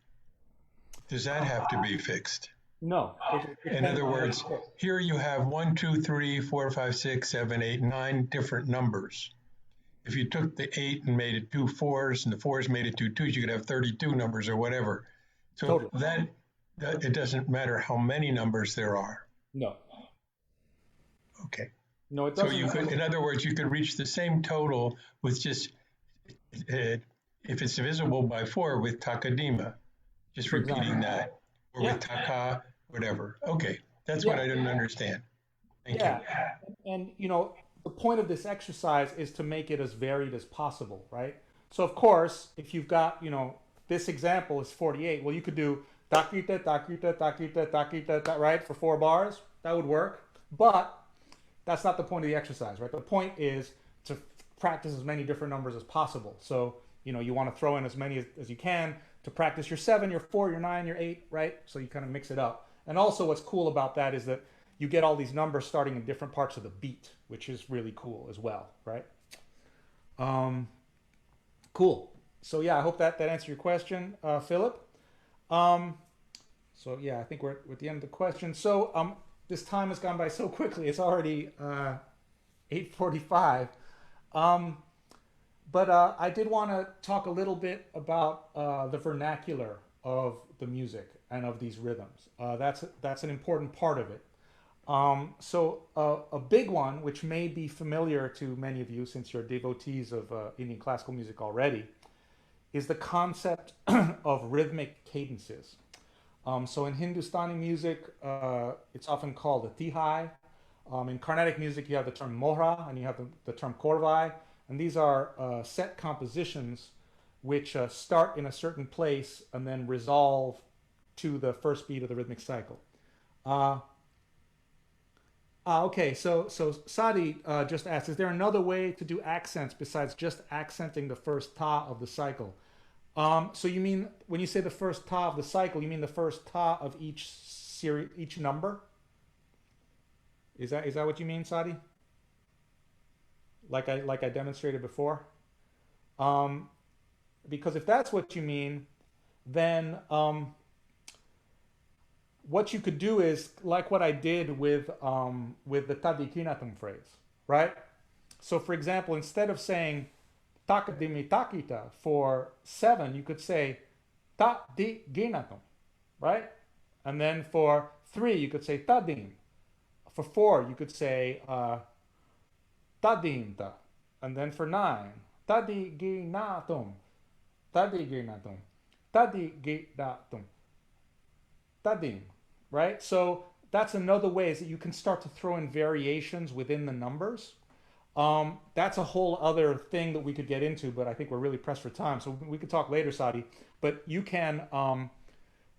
S4: Does that have to be fixed?
S2: No.
S4: In other words, here you have 1, 2, 3, 4, 5, 6, 7, 8, 9 different numbers. If you took the 8 and made it 2 4s and the 4s made it 2 2s, you could have 32 numbers or whatever. So
S2: Totally.
S4: that it doesn't matter how many numbers there are.
S2: No.
S4: Okay.
S2: No, it
S4: So
S2: doesn't.
S4: you could, in other words, you could reach the same total with just, if it's divisible by 4 with takadima, just
S2: For
S4: repeating
S2: example.
S4: that, or
S2: Yeah.
S4: with taka, whatever. Okay, that's
S2: Yeah.
S4: what I didn't understand. Thank you.
S2: Yeah. And the point of this exercise is to make it as varied as possible, right? So of course, if you've got, this example is 48, well, you could do takita, takita, takita, takita, right, for 4 bars. That would work. But that's not the point of the exercise, right? The point is to practice as many different numbers as possible. So, you want to throw in as many as you can to practice your 7, your 4, your 9, your 8, right? So you kind of mix it up. And also what's cool about that is that you get all these numbers starting in different parts of the beat, which is really cool as well, right? Cool. So yeah, I hope that answered your question, Philip. So yeah, I think we're at the end of the question. So this time has gone by so quickly. It's already 8:45. But I did want to talk a little bit about the vernacular of the music and of these rhythms. That's an important part of it. So a big one, which may be familiar to many of you since you're devotees of Indian classical music already, is the concept of rhythmic cadences. So in Hindustani music, it's often called a tihai. In Carnatic music, you have the term mohra and you have the term korvai. And these are set compositions which start in a certain place and then resolve to the first beat of the rhythmic cycle. Uh, okay, so Sadi just asked, is there another way to do accents besides just accenting the first ta of the cycle? So you mean when you say the first ta of the cycle, you mean the first ta of each series, each number? Is that what you mean, Sadi? Like I demonstrated before? Um, because if that's what you mean, then what you could do is like what I did with the tadikinatum phrase, right? So for example, instead of saying takadimi takita for 7, you could say tadikinatum, right? And then for 3, you could say tadim. For 4, you could say tadimta. And then for 9, tadiginatum, tadiginatum, tadiginatum, tadim, right? So that's another way is that you can start to throw in variations within the numbers. That's a whole other thing that we could get into, but I think we're really pressed for time, so we could talk later, Sadi. But you can,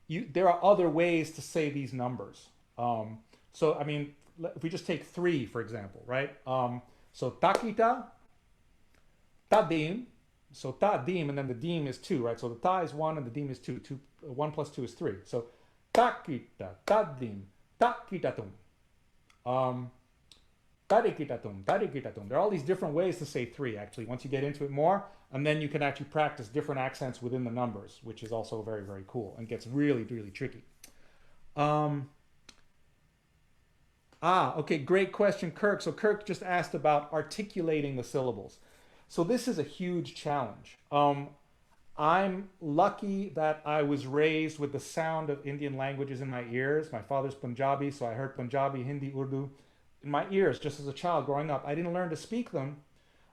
S2: there are other ways to say these numbers. So I mean, if we just take 3 for example, right? So takita, tadim. So tadim, and then the dim is 2, right? So the ta is 1 and the dim is 2. 1 plus 2 is 3. So takita, tadim, takitatum, tarikitatum, tarikitatum. There are all these different ways to say 3, actually, once you get into it more. And then you can actually practice different accents within the numbers, which is also very, very cool and gets really, really tricky. Okay, great question, Kirk. So Kirk just asked about articulating the syllables. So this is a huge challenge. I'm lucky that I was raised with the sound of Indian languages in my ears. My father's Punjabi, so I heard Punjabi, Hindi, Urdu in my ears just as a child growing up. I didn't learn to speak them,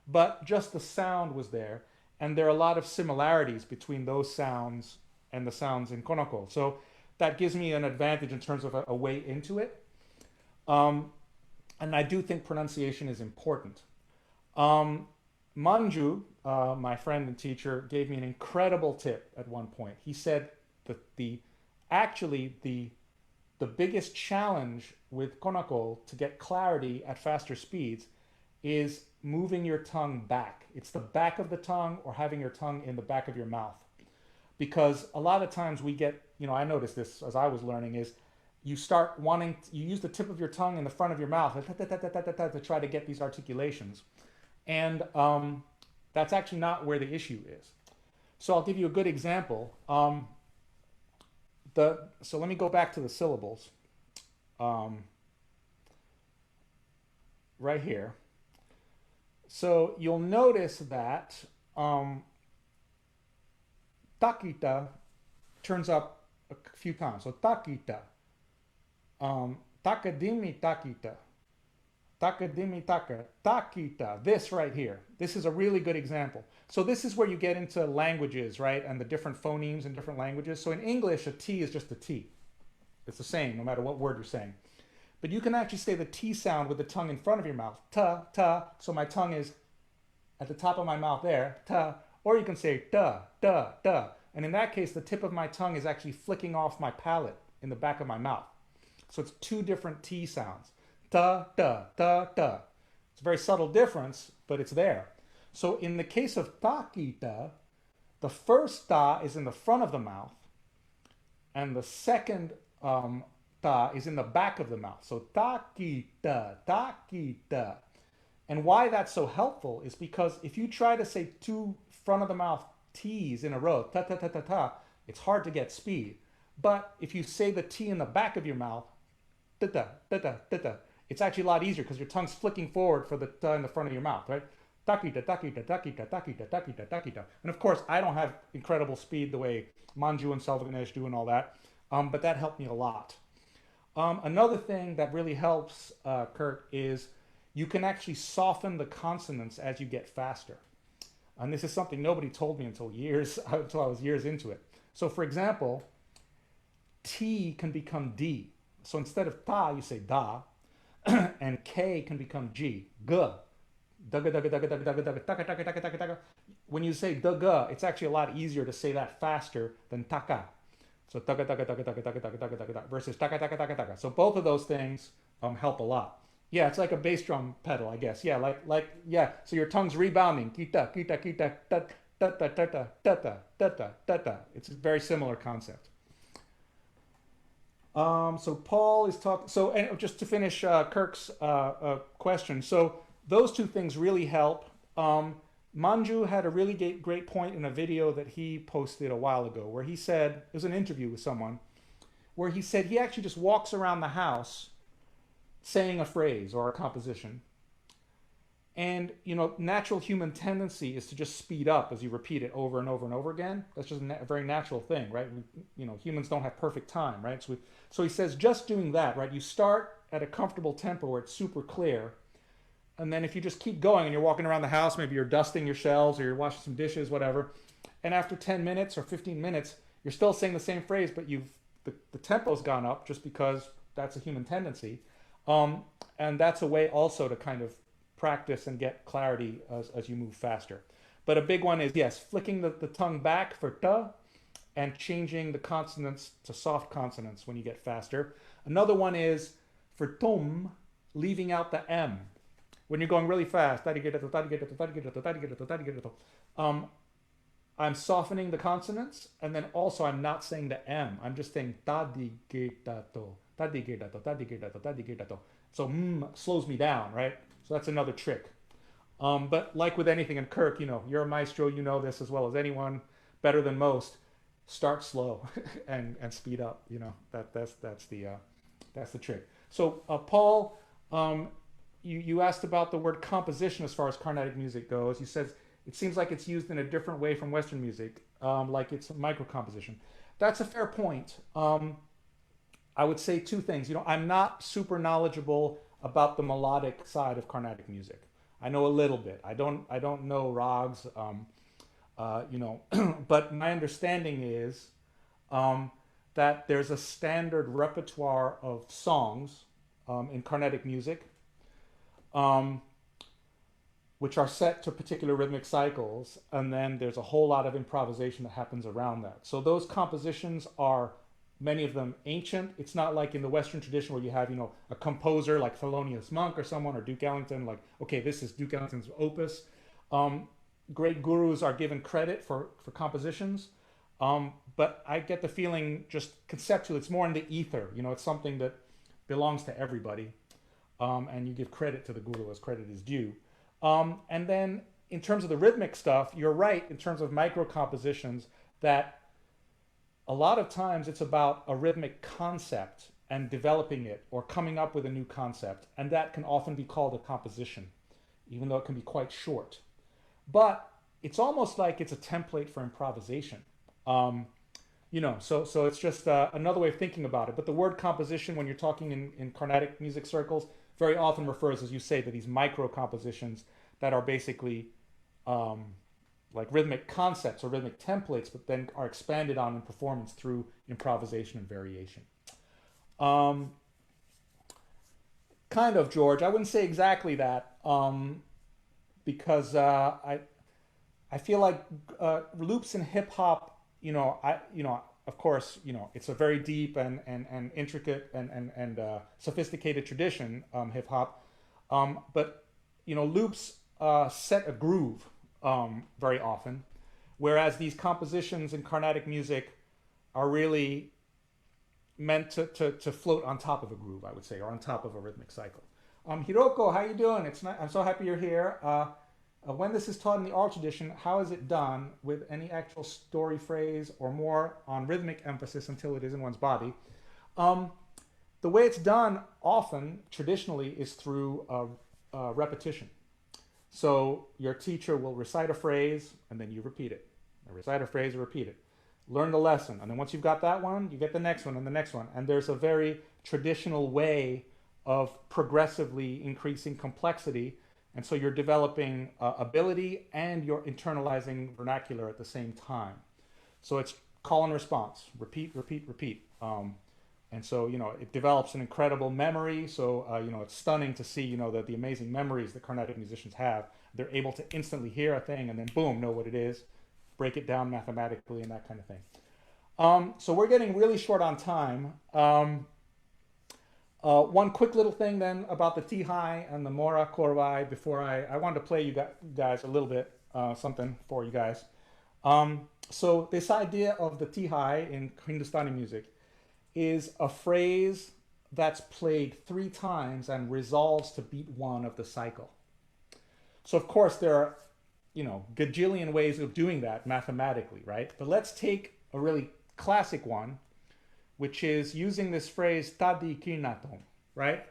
S2: but just the sound was there. And there are a lot of similarities between those sounds and the sounds in Konnakol. So that gives me an advantage in terms of a way into it. And I do think pronunciation is important. Manju, my friend and teacher, gave me an incredible tip at one point. He said that actually the biggest challenge with Konnakol to get clarity at faster speeds is moving your tongue back. It's the back of the tongue or having your tongue in the back of your mouth. Because a lot of times we get, I noticed this as I was learning, is you start wanting, you use the tip of your tongue in the front of your mouth to try to get these articulations. And that's actually not where the issue is. So I'll give you a good example. So let me go back to the syllables. Right here. So you'll notice that takita turns up a few times. So takita, takadimi takita, takadimi taka, takita, this right here. This is a really good example. So this is where you get into languages, right? And the different phonemes in different languages. So in English, a T is just a T. It's the same no matter what word you're saying. But you can actually say the T sound with the tongue in front of your mouth. Ta, ta. So my tongue is at the top of my mouth there. Ta. Or you can say da, da, da. And in that case, the tip of my tongue is actually flicking off my palate in the back of my mouth. So it's 2 different T sounds. Ta, da, da, da. It's a very subtle difference, but it's there. So in the case of takita, the first ta is in the front of the mouth, and the second ta is in the back of the mouth. So takita, takita. And why that's so helpful is because if you try to say 2 front of the mouth T's in a row, ta ta ta ta ta, it's hard to get speed. But if you say the T in the back of your mouth, ta ta ta ta ta ta, it's actually a lot easier because your tongue's flicking forward for the ta in the front of your mouth, right? Takita, takita, takita, takita, takita, takita. And of course, I don't have incredible speed the way Manju and Salvaganesh do and all that, but that helped me a lot. Another thing that really helps, Kurt, is you can actually soften the consonants as you get faster. And this is something nobody told me until I was years into it. So for example, T can become D. So instead of ta, you say da, and K can become G, G. When you say da, it's actually a lot easier to say that faster than taka. So taka taka taka taka taka taka taka taka versus taka taka taka taka. So both of those things help a lot. Yeah, it's like a bass drum pedal, I guess. Yeah, like yeah. So your tongue's rebounding. Kita kita kita ta ta ta ta ta ta ta ta ta ta. It's a very similar concept. So Paul is talking. So and just to finish Kirk's question. So those two things really help. Manju had a really great point in a video that he posted a while ago, where he said it was an interview with someone, where he said he actually just walks around the house saying a phrase or a composition. And, you know, natural human tendency is to just speed up as you repeat it over and over and over again. That's just a very natural thing, right? You know, humans don't have perfect time, right? So he says just doing that, right? You start at a comfortable tempo where it's super clear. And then if you just keep going and you're walking around the house, maybe you're dusting your shelves or you're washing some dishes, whatever. And after 10 minutes or 15 minutes, you're still saying the same phrase, but the tempo's gone up just because that's a human tendency. And that's a way also to kind of practice and get clarity as you move faster. But a big one is, yes, flicking the tongue back for ta and changing the consonants to soft consonants when you get faster. Another one is for tom, leaving out the M. When you're going really fast, I'm softening the consonants, and then also I'm not saying the M. I'm just saying tadigetato, tadigetato, tadigetato, tadigetato. So slows me down, right? So that's another trick. But like with anything, in Kirk, you know, you're a maestro, you know this as well as anyone, better than most. Start slow and speed up. You know, that's the trick. So Paul, you asked about the word composition as far as Carnatic music goes. You said it seems like it's used in a different way from Western music, like it's a micro composition. That's a fair point. I would say two things. You know, I'm not super knowledgeable about the melodic side of Carnatic music. I know a little bit. I don't know rags, you know, but my understanding is that there's a standard repertoire of songs in Carnatic music, which are set to particular rhythmic cycles, and then there's a whole lot of improvisation that happens around that. So those compositions are, many of them, ancient. It's not like in the Western tradition where you have, you know, a composer like Thelonious Monk or someone, or Duke Ellington, like, okay, this is Duke Ellington's opus. Great gurus are given credit for compositions, but I get the feeling, just conceptually, it's more in the ether. You know, it's something that belongs to everybody, and you give credit to the guru as credit is due. And then in terms of the rhythmic stuff, you're right in terms of micro compositions that a lot of times it's about a rhythmic concept and developing it or coming up with a new concept. And that can often be called a composition, even though it can be quite short. But it's almost like it's a template for improvisation. You know, so it's just another way of thinking about it. But the word composition, when you're talking in Carnatic music circles, very often refers, as you say, to these micro compositions that are basically like rhythmic concepts or rhythmic templates, but then are expanded on in performance through improvisation and variation. Kind of, George. I wouldn't say exactly that, because I feel like loops in hip hop, of course, it's a very deep and intricate and sophisticated tradition, hip hop, but loops set a groove very often, whereas these compositions in Carnatic music are really meant to float on top of a groove, I would say, or on top of a rhythmic cycle. Hiroko, how you doing? I'm so happy you're here. When this is taught in the oral tradition, how is it done, with any actual story phrase or more on rhythmic emphasis until it is in one's body? The way it's done often, traditionally, is through repetition. So your teacher will recite a phrase, and then you repeat it. Recite a phrase and repeat it. Learn the lesson, and then once you've got that one, you get the next one and the next one. And there's a very traditional way of progressively increasing complexity. And so you're developing ability and you're internalizing vernacular at the same time. So it's call and response, repeat, repeat, repeat. And so, it develops an incredible memory. So, it's stunning to see, the amazing memories that Carnatic musicians have. They're able to instantly hear a thing and then boom, know what it is, break it down mathematically and that kind of thing. So we're getting really short on time. One quick little thing then about the T-high and the Mora Korvai before I wanted to play you guys a little bit, something for you guys. So this idea of the T-high in Hindustani music is a phrase that's played 3 times and resolves to beat 1 of the cycle. So of course there are, gajillion ways of doing that mathematically, right? But let's take a really classic one, which is using this phrase tadi kirnaton, right?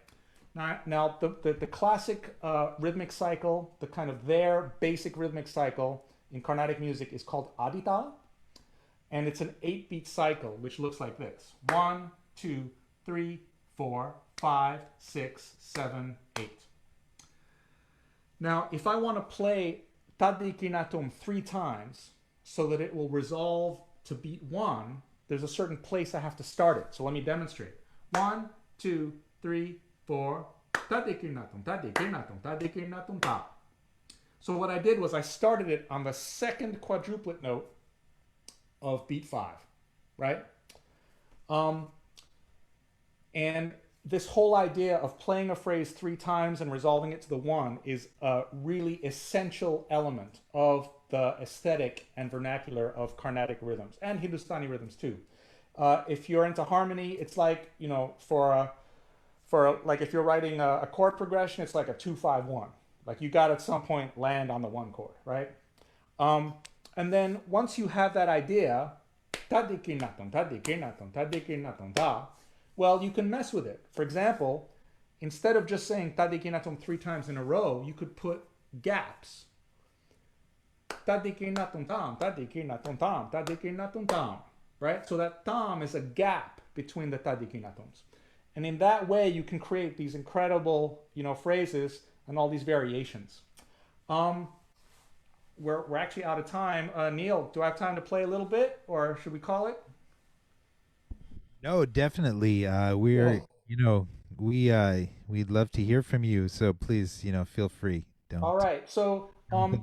S2: Now the classic rhythmic cycle, the kind of their basic rhythmic cycle in Carnatic music is called adita, and it's an 8-beat cycle, which looks like this: 1, 2, 3, 4, 5, 6, 7, 8. Now, if I want to play tadi kirnaton 3 times so that it will resolve to beat 1, there's a certain place I have to start it. So let me demonstrate. 1, 2, 3, 4. Tadi kirnaton, tadi kirnaton, tadi kirnaton ta. So what I did was I started it on the second quadruplet note of beat 5, right? And this whole idea of playing a phrase 3 times and resolving it to the 1 is a really essential element of the aesthetic and vernacular of Carnatic rhythms and Hindustani rhythms too. If you're into harmony, it's like, like if you're writing a chord progression, it's like a 2-5-1. Like you got to at some point land on the 1 chord, right? And then once you have that idea, tadi kirnaton, tadi kirnaton, tadi kirnaton ta, well, you can mess with it. For example, instead of just saying tadi kirnaton 3 times in a row, you could put gaps. Tadi kirnaton tam, tadi kirnaton tam, tadi kirnaton tam, right? So that tam is a gap between the tadi kirnatons. And in that way, you can create these incredible, phrases and all these variations. We're actually out of time. Neil, do I have time to play a little bit, or should we call it?
S1: No, definitely. We're, we'd love to hear from you. So please, feel free.
S2: All
S1: Don't.
S2: right. So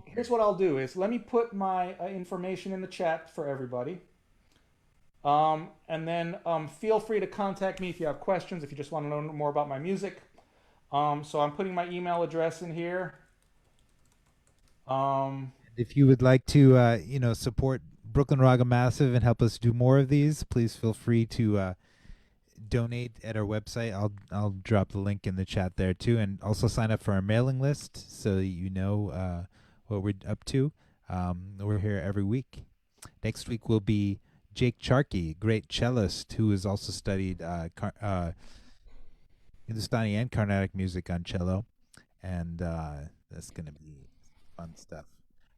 S2: here's what I'll do is let me put my information in the chat for everybody. And then feel free to contact me if you have questions, if you just want to know more about my music. So I'm putting my email address in here.
S1: If you would like to, support Brooklyn Raga Massive and help us do more of these, please feel free to donate at our website. I'll drop the link in the chat there too, and also sign up for our mailing list so that you know what we're up to. We're here every week. Next week will be Jake Charkey, great cellist who has also studied Hindustani and Carnatic music on cello, and that's going to be fun stuff.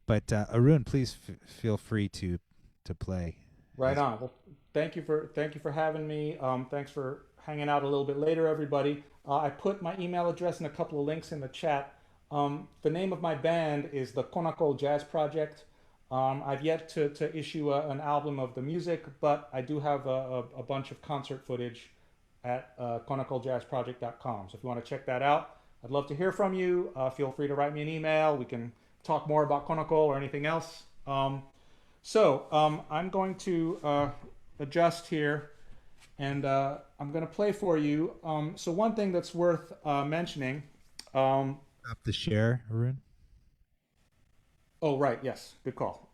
S1: But Arun, please feel free to play.
S2: Right on. Well, thank you for having me. Thanks for hanging out a little bit later, everybody. I put my email address and a couple of links in the chat. The name of my band is the Konnakol Jazz Project. I've yet to issue an album of the music, but I do have a bunch of concert footage at konnakoljazzproject.com. So if you want to check that out, I'd love to hear from you. Feel free to write me an email. We can talk more about Konnakol or anything else. I'm going to adjust here, and I'm going to play for you. So one thing that's worth mentioning.
S1: Stop the share, Arun.
S2: Oh, right. Yes. Good call.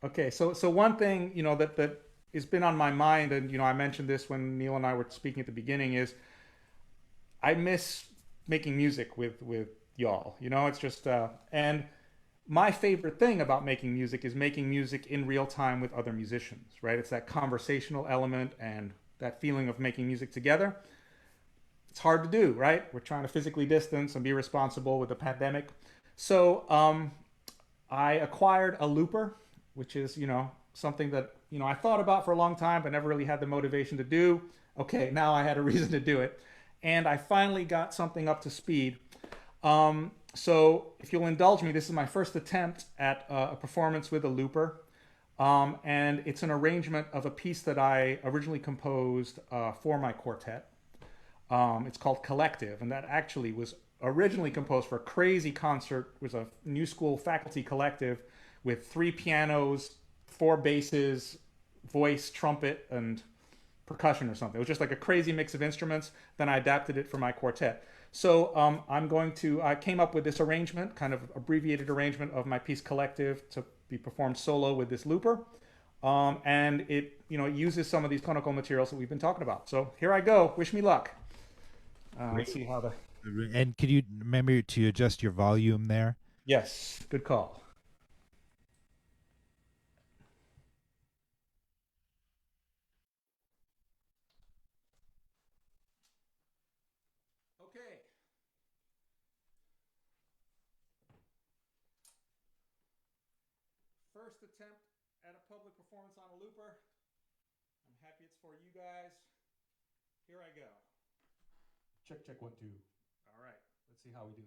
S2: Okay. So one thing, that has been on my mind, and, I mentioned this when Neil and I were speaking at the beginning, is I miss making music with y'all. It's just, and my favorite thing about making music is making music in real time with other musicians, right? It's that conversational element and that feeling of making music together. It's hard to do, right? We're trying to physically distance and be responsible with the pandemic. So I acquired a looper, which is, something that, I thought about for a long time, but never really had the motivation to do. Okay, now I had a reason to do it. And I finally got something up to speed. So if you'll indulge me, this is my first attempt at a performance with a looper. And it's an arrangement of a piece that I originally composed for my quartet. It's called Collective, and that actually was originally composed for a crazy concert. It was a new school faculty collective with 3 pianos, 4 basses, voice, trumpet, and percussion or something. It was just like a crazy mix of instruments. Then I adapted it for my quartet. So I came up with this arrangement, kind of abbreviated arrangement of my piece Collective to be performed solo with this looper. And it uses some of these Konnakol materials that we've been talking about. So here I go. Wish me luck. Let's see how the.
S1: And could you remember to adjust your volume there?
S2: Yes, good call. Okay. First attempt at a public performance on a looper. I'm happy it's for you guys. Here I go. Check, check, 1, 2. All right. Let's see how we do.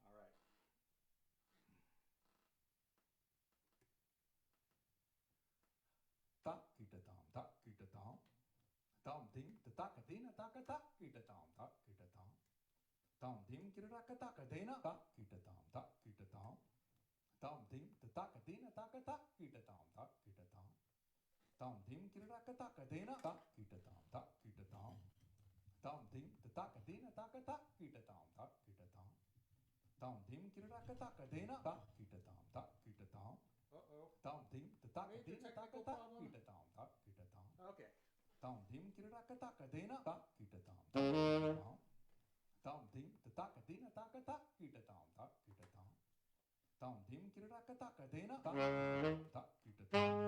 S2: All right. Ta kita tam ta kita tam tam tim ta ka tina ta ka ta kita tam ta kita tam tam tim kita ka ta ka tina ta kita tam ta kita tam tam tim ta ka tina ta ka ta kita tam ta kita tam tam tim kita ka ta ka tina ta kita tam ta kita tam tam tim ta ka tina ta ka ta kita tam ta kita tam tam tim kita ka ta ka tina ta kita tam ta kita tam tam tim ta ka tina ta ka ta kita tam ta kita tam okay tam tim kita ka ta ka tina ta kita tam ta kita tam tam tim ta ka tina ta ka ta kita tam ta kita tam tam tim kita ka ta ka tina ta kita tam tam tim ta kita tam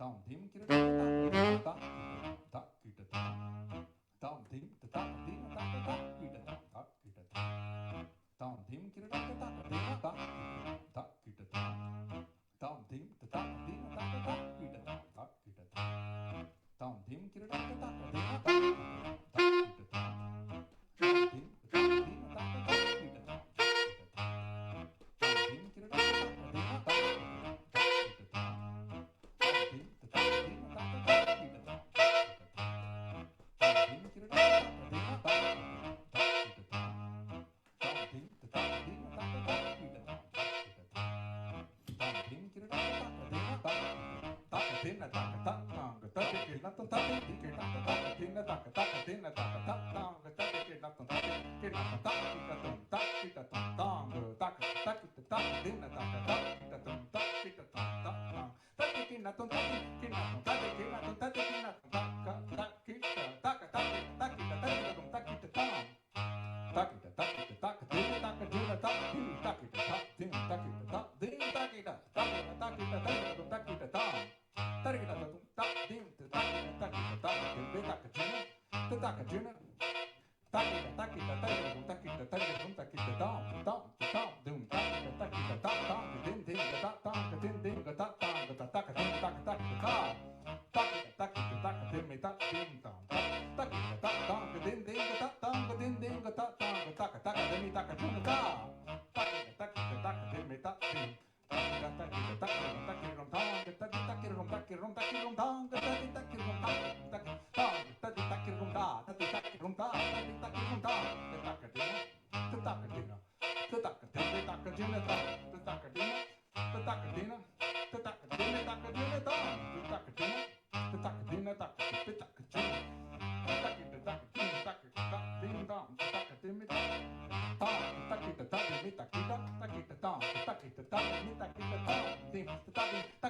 S2: tam tim kita ka ta ta kita tam tam tim ta ka tina ta ka ta kita tam ta kita tam tam tim kita ka ta ka tina ta kita tam tam tim ta ka tina ta ka ta kita tam ta kita tam tam tim kita ka ta ka tina ta kita tam tam tim ta ka tina ta ka ta kita tam tam tim kita ka ta ka tina ta kita tam tam tim ta ka tina ta ka ta kita tam tam tim kita ka ta ka tina ta kita tam tam tim ta ka tina ta ka ta kita tam tam tim kita ka ta ka tina ta ta ka tina ta ka ta ta ta ke na ta ta ke na ta ta tina ta ka ta ka tina ta ka ta ta ka ta ke na ta ta ke na ta ta kita tum ta kita tum ta ta ka ta kita ta tina ta ka ta kita tum ta kita tum ta ta ke na tum ta ke na tum ta ke na tum ta ke na tum ta ka ta kita ta ka ta kita tum ta kita tam ta kita ta kita ta ka tina ta ka tina ta ta kita ta tina ta kita ta tina ta kita ta kita ta kita ta tum ta kita tam ta kita tum ta tina ta kita ta kita ta tina ta ka tina ta ka tina ta kita ta kita ta tum ta kita ta tum ta kita tam tam tam dum ta kita ta kita ta tam tin tin ta tam ka tin tin ka ta tam ka ta ka tin ta ka ta kita ta ta kita ta kita ta ka tin me ta tin tam ta kita ta tam ka tin tin ka ta tam ka tin tin ka ta tam ka ta ka ta ka tin ta ka tin ta ta kita ta kita ta ka tin me ta tin ta kita ta kita ta ka ta ki rom ta ka ta ta ki rom ta ki rom ta ki rom ta ka ta ta ki rom ta ta ta ta ki rom ta ta ta ki rom ta ta ki rom ta ta ka tin ta ka tin ta ka tin ta ka tin ta ta ka tin ta ka tin ta ka tin ta ka tin ta ta ka tin ta ka tin ta ka tin ta ka tin ta kita ta ka tin ta ka ta tin ta ta ka tin me ta ta kita ta me ta kita ta kita ta ta kita ta me ta kita ta tin ta ta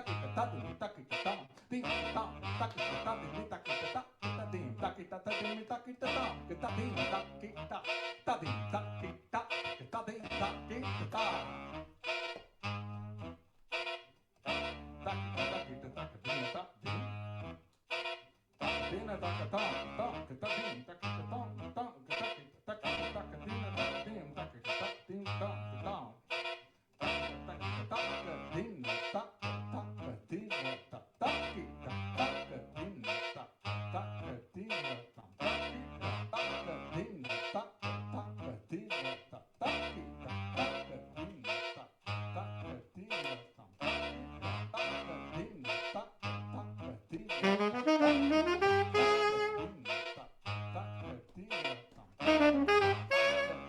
S2: kita ta me ta kita ta tin ta ta kita ta me ta kita ta kita tin ta kita ta me ta kita ta kita tin ta kita ta tin ta kita kita tin ta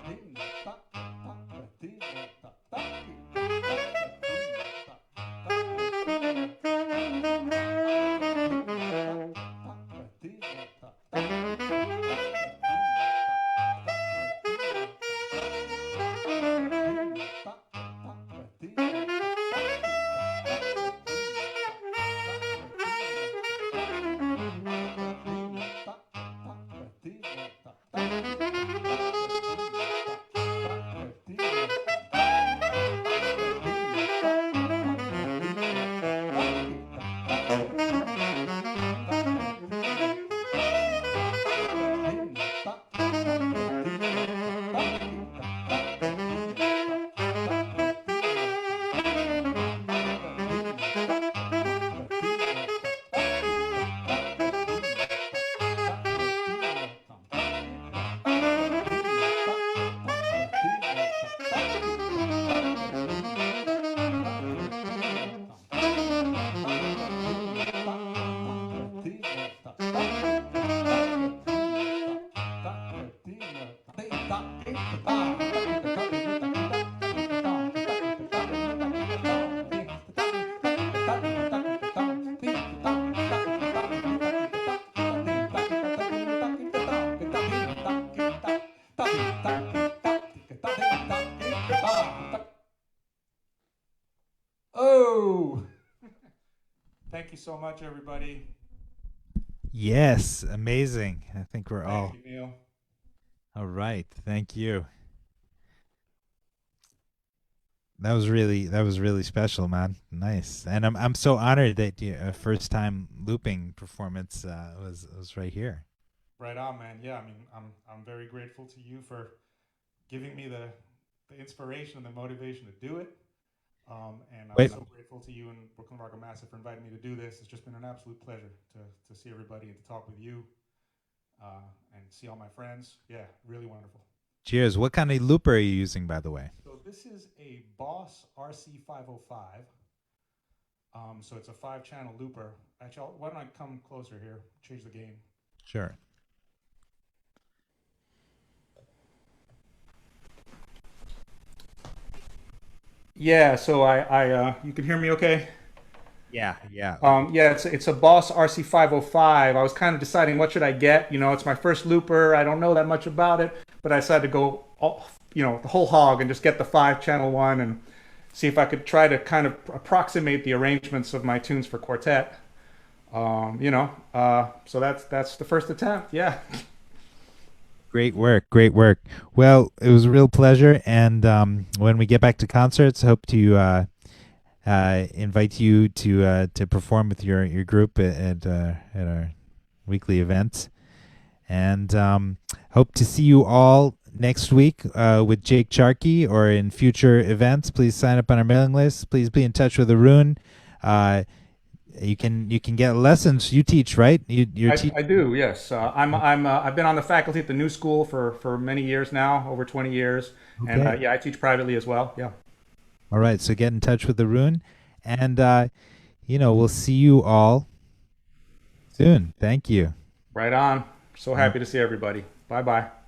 S2: kita ta Thank you so much, everybody.
S1: Yes, amazing. I think we're all
S2: Thank you, Neil.
S1: all right. Thank you. That was really special, man. Nice, and I'm so honored that you first time looping performance was right here.
S2: Right on, man. Yeah, I mean, I'm very grateful to you for giving me the inspiration and the motivation to do it. And I'm
S1: Wait,
S2: so grateful to you and Brooklyn Raga Massive for inviting me to do this. It's just been an absolute pleasure to see everybody and to talk with you and see all my friends. Yeah, really wonderful.
S1: cheers. What kind of looper are you using, by the way?
S2: So this is a Boss RC505. So it's a 5-channel looper. Actually, why don't I come closer here? Change the gain.
S1: Sure.
S2: Yeah. So you can hear me okay?
S1: Yeah, yeah.
S2: Yeah, it's a Boss RC505. I was kind of deciding what should I get. You know, it's my first looper. I don't know that much about it, but I decided to go, the whole hog and just get the 5-channel one and see if I could try to kind of approximate the arrangements of my tunes for quartet. So that's the first attempt. Yeah.
S1: Great work, great work. Well, it was a real pleasure, and when we get back to concerts, hope to invite you to perform with your group at our weekly events, and hope to see you all next week with Jake Charkey or in future events. Please sign up on our mailing list. Please be in touch with Arun. You can get lessons. You teach, right?
S2: I do, yes. I've been on the faculty at the New School for many years now, over 20 years, and
S1: Okay.
S2: yeah, I teach privately as well. Yeah.
S1: All right, so get in touch with Arun, and we'll see you all soon. Thank you.
S2: Right on. So happy to see everybody. Bye bye.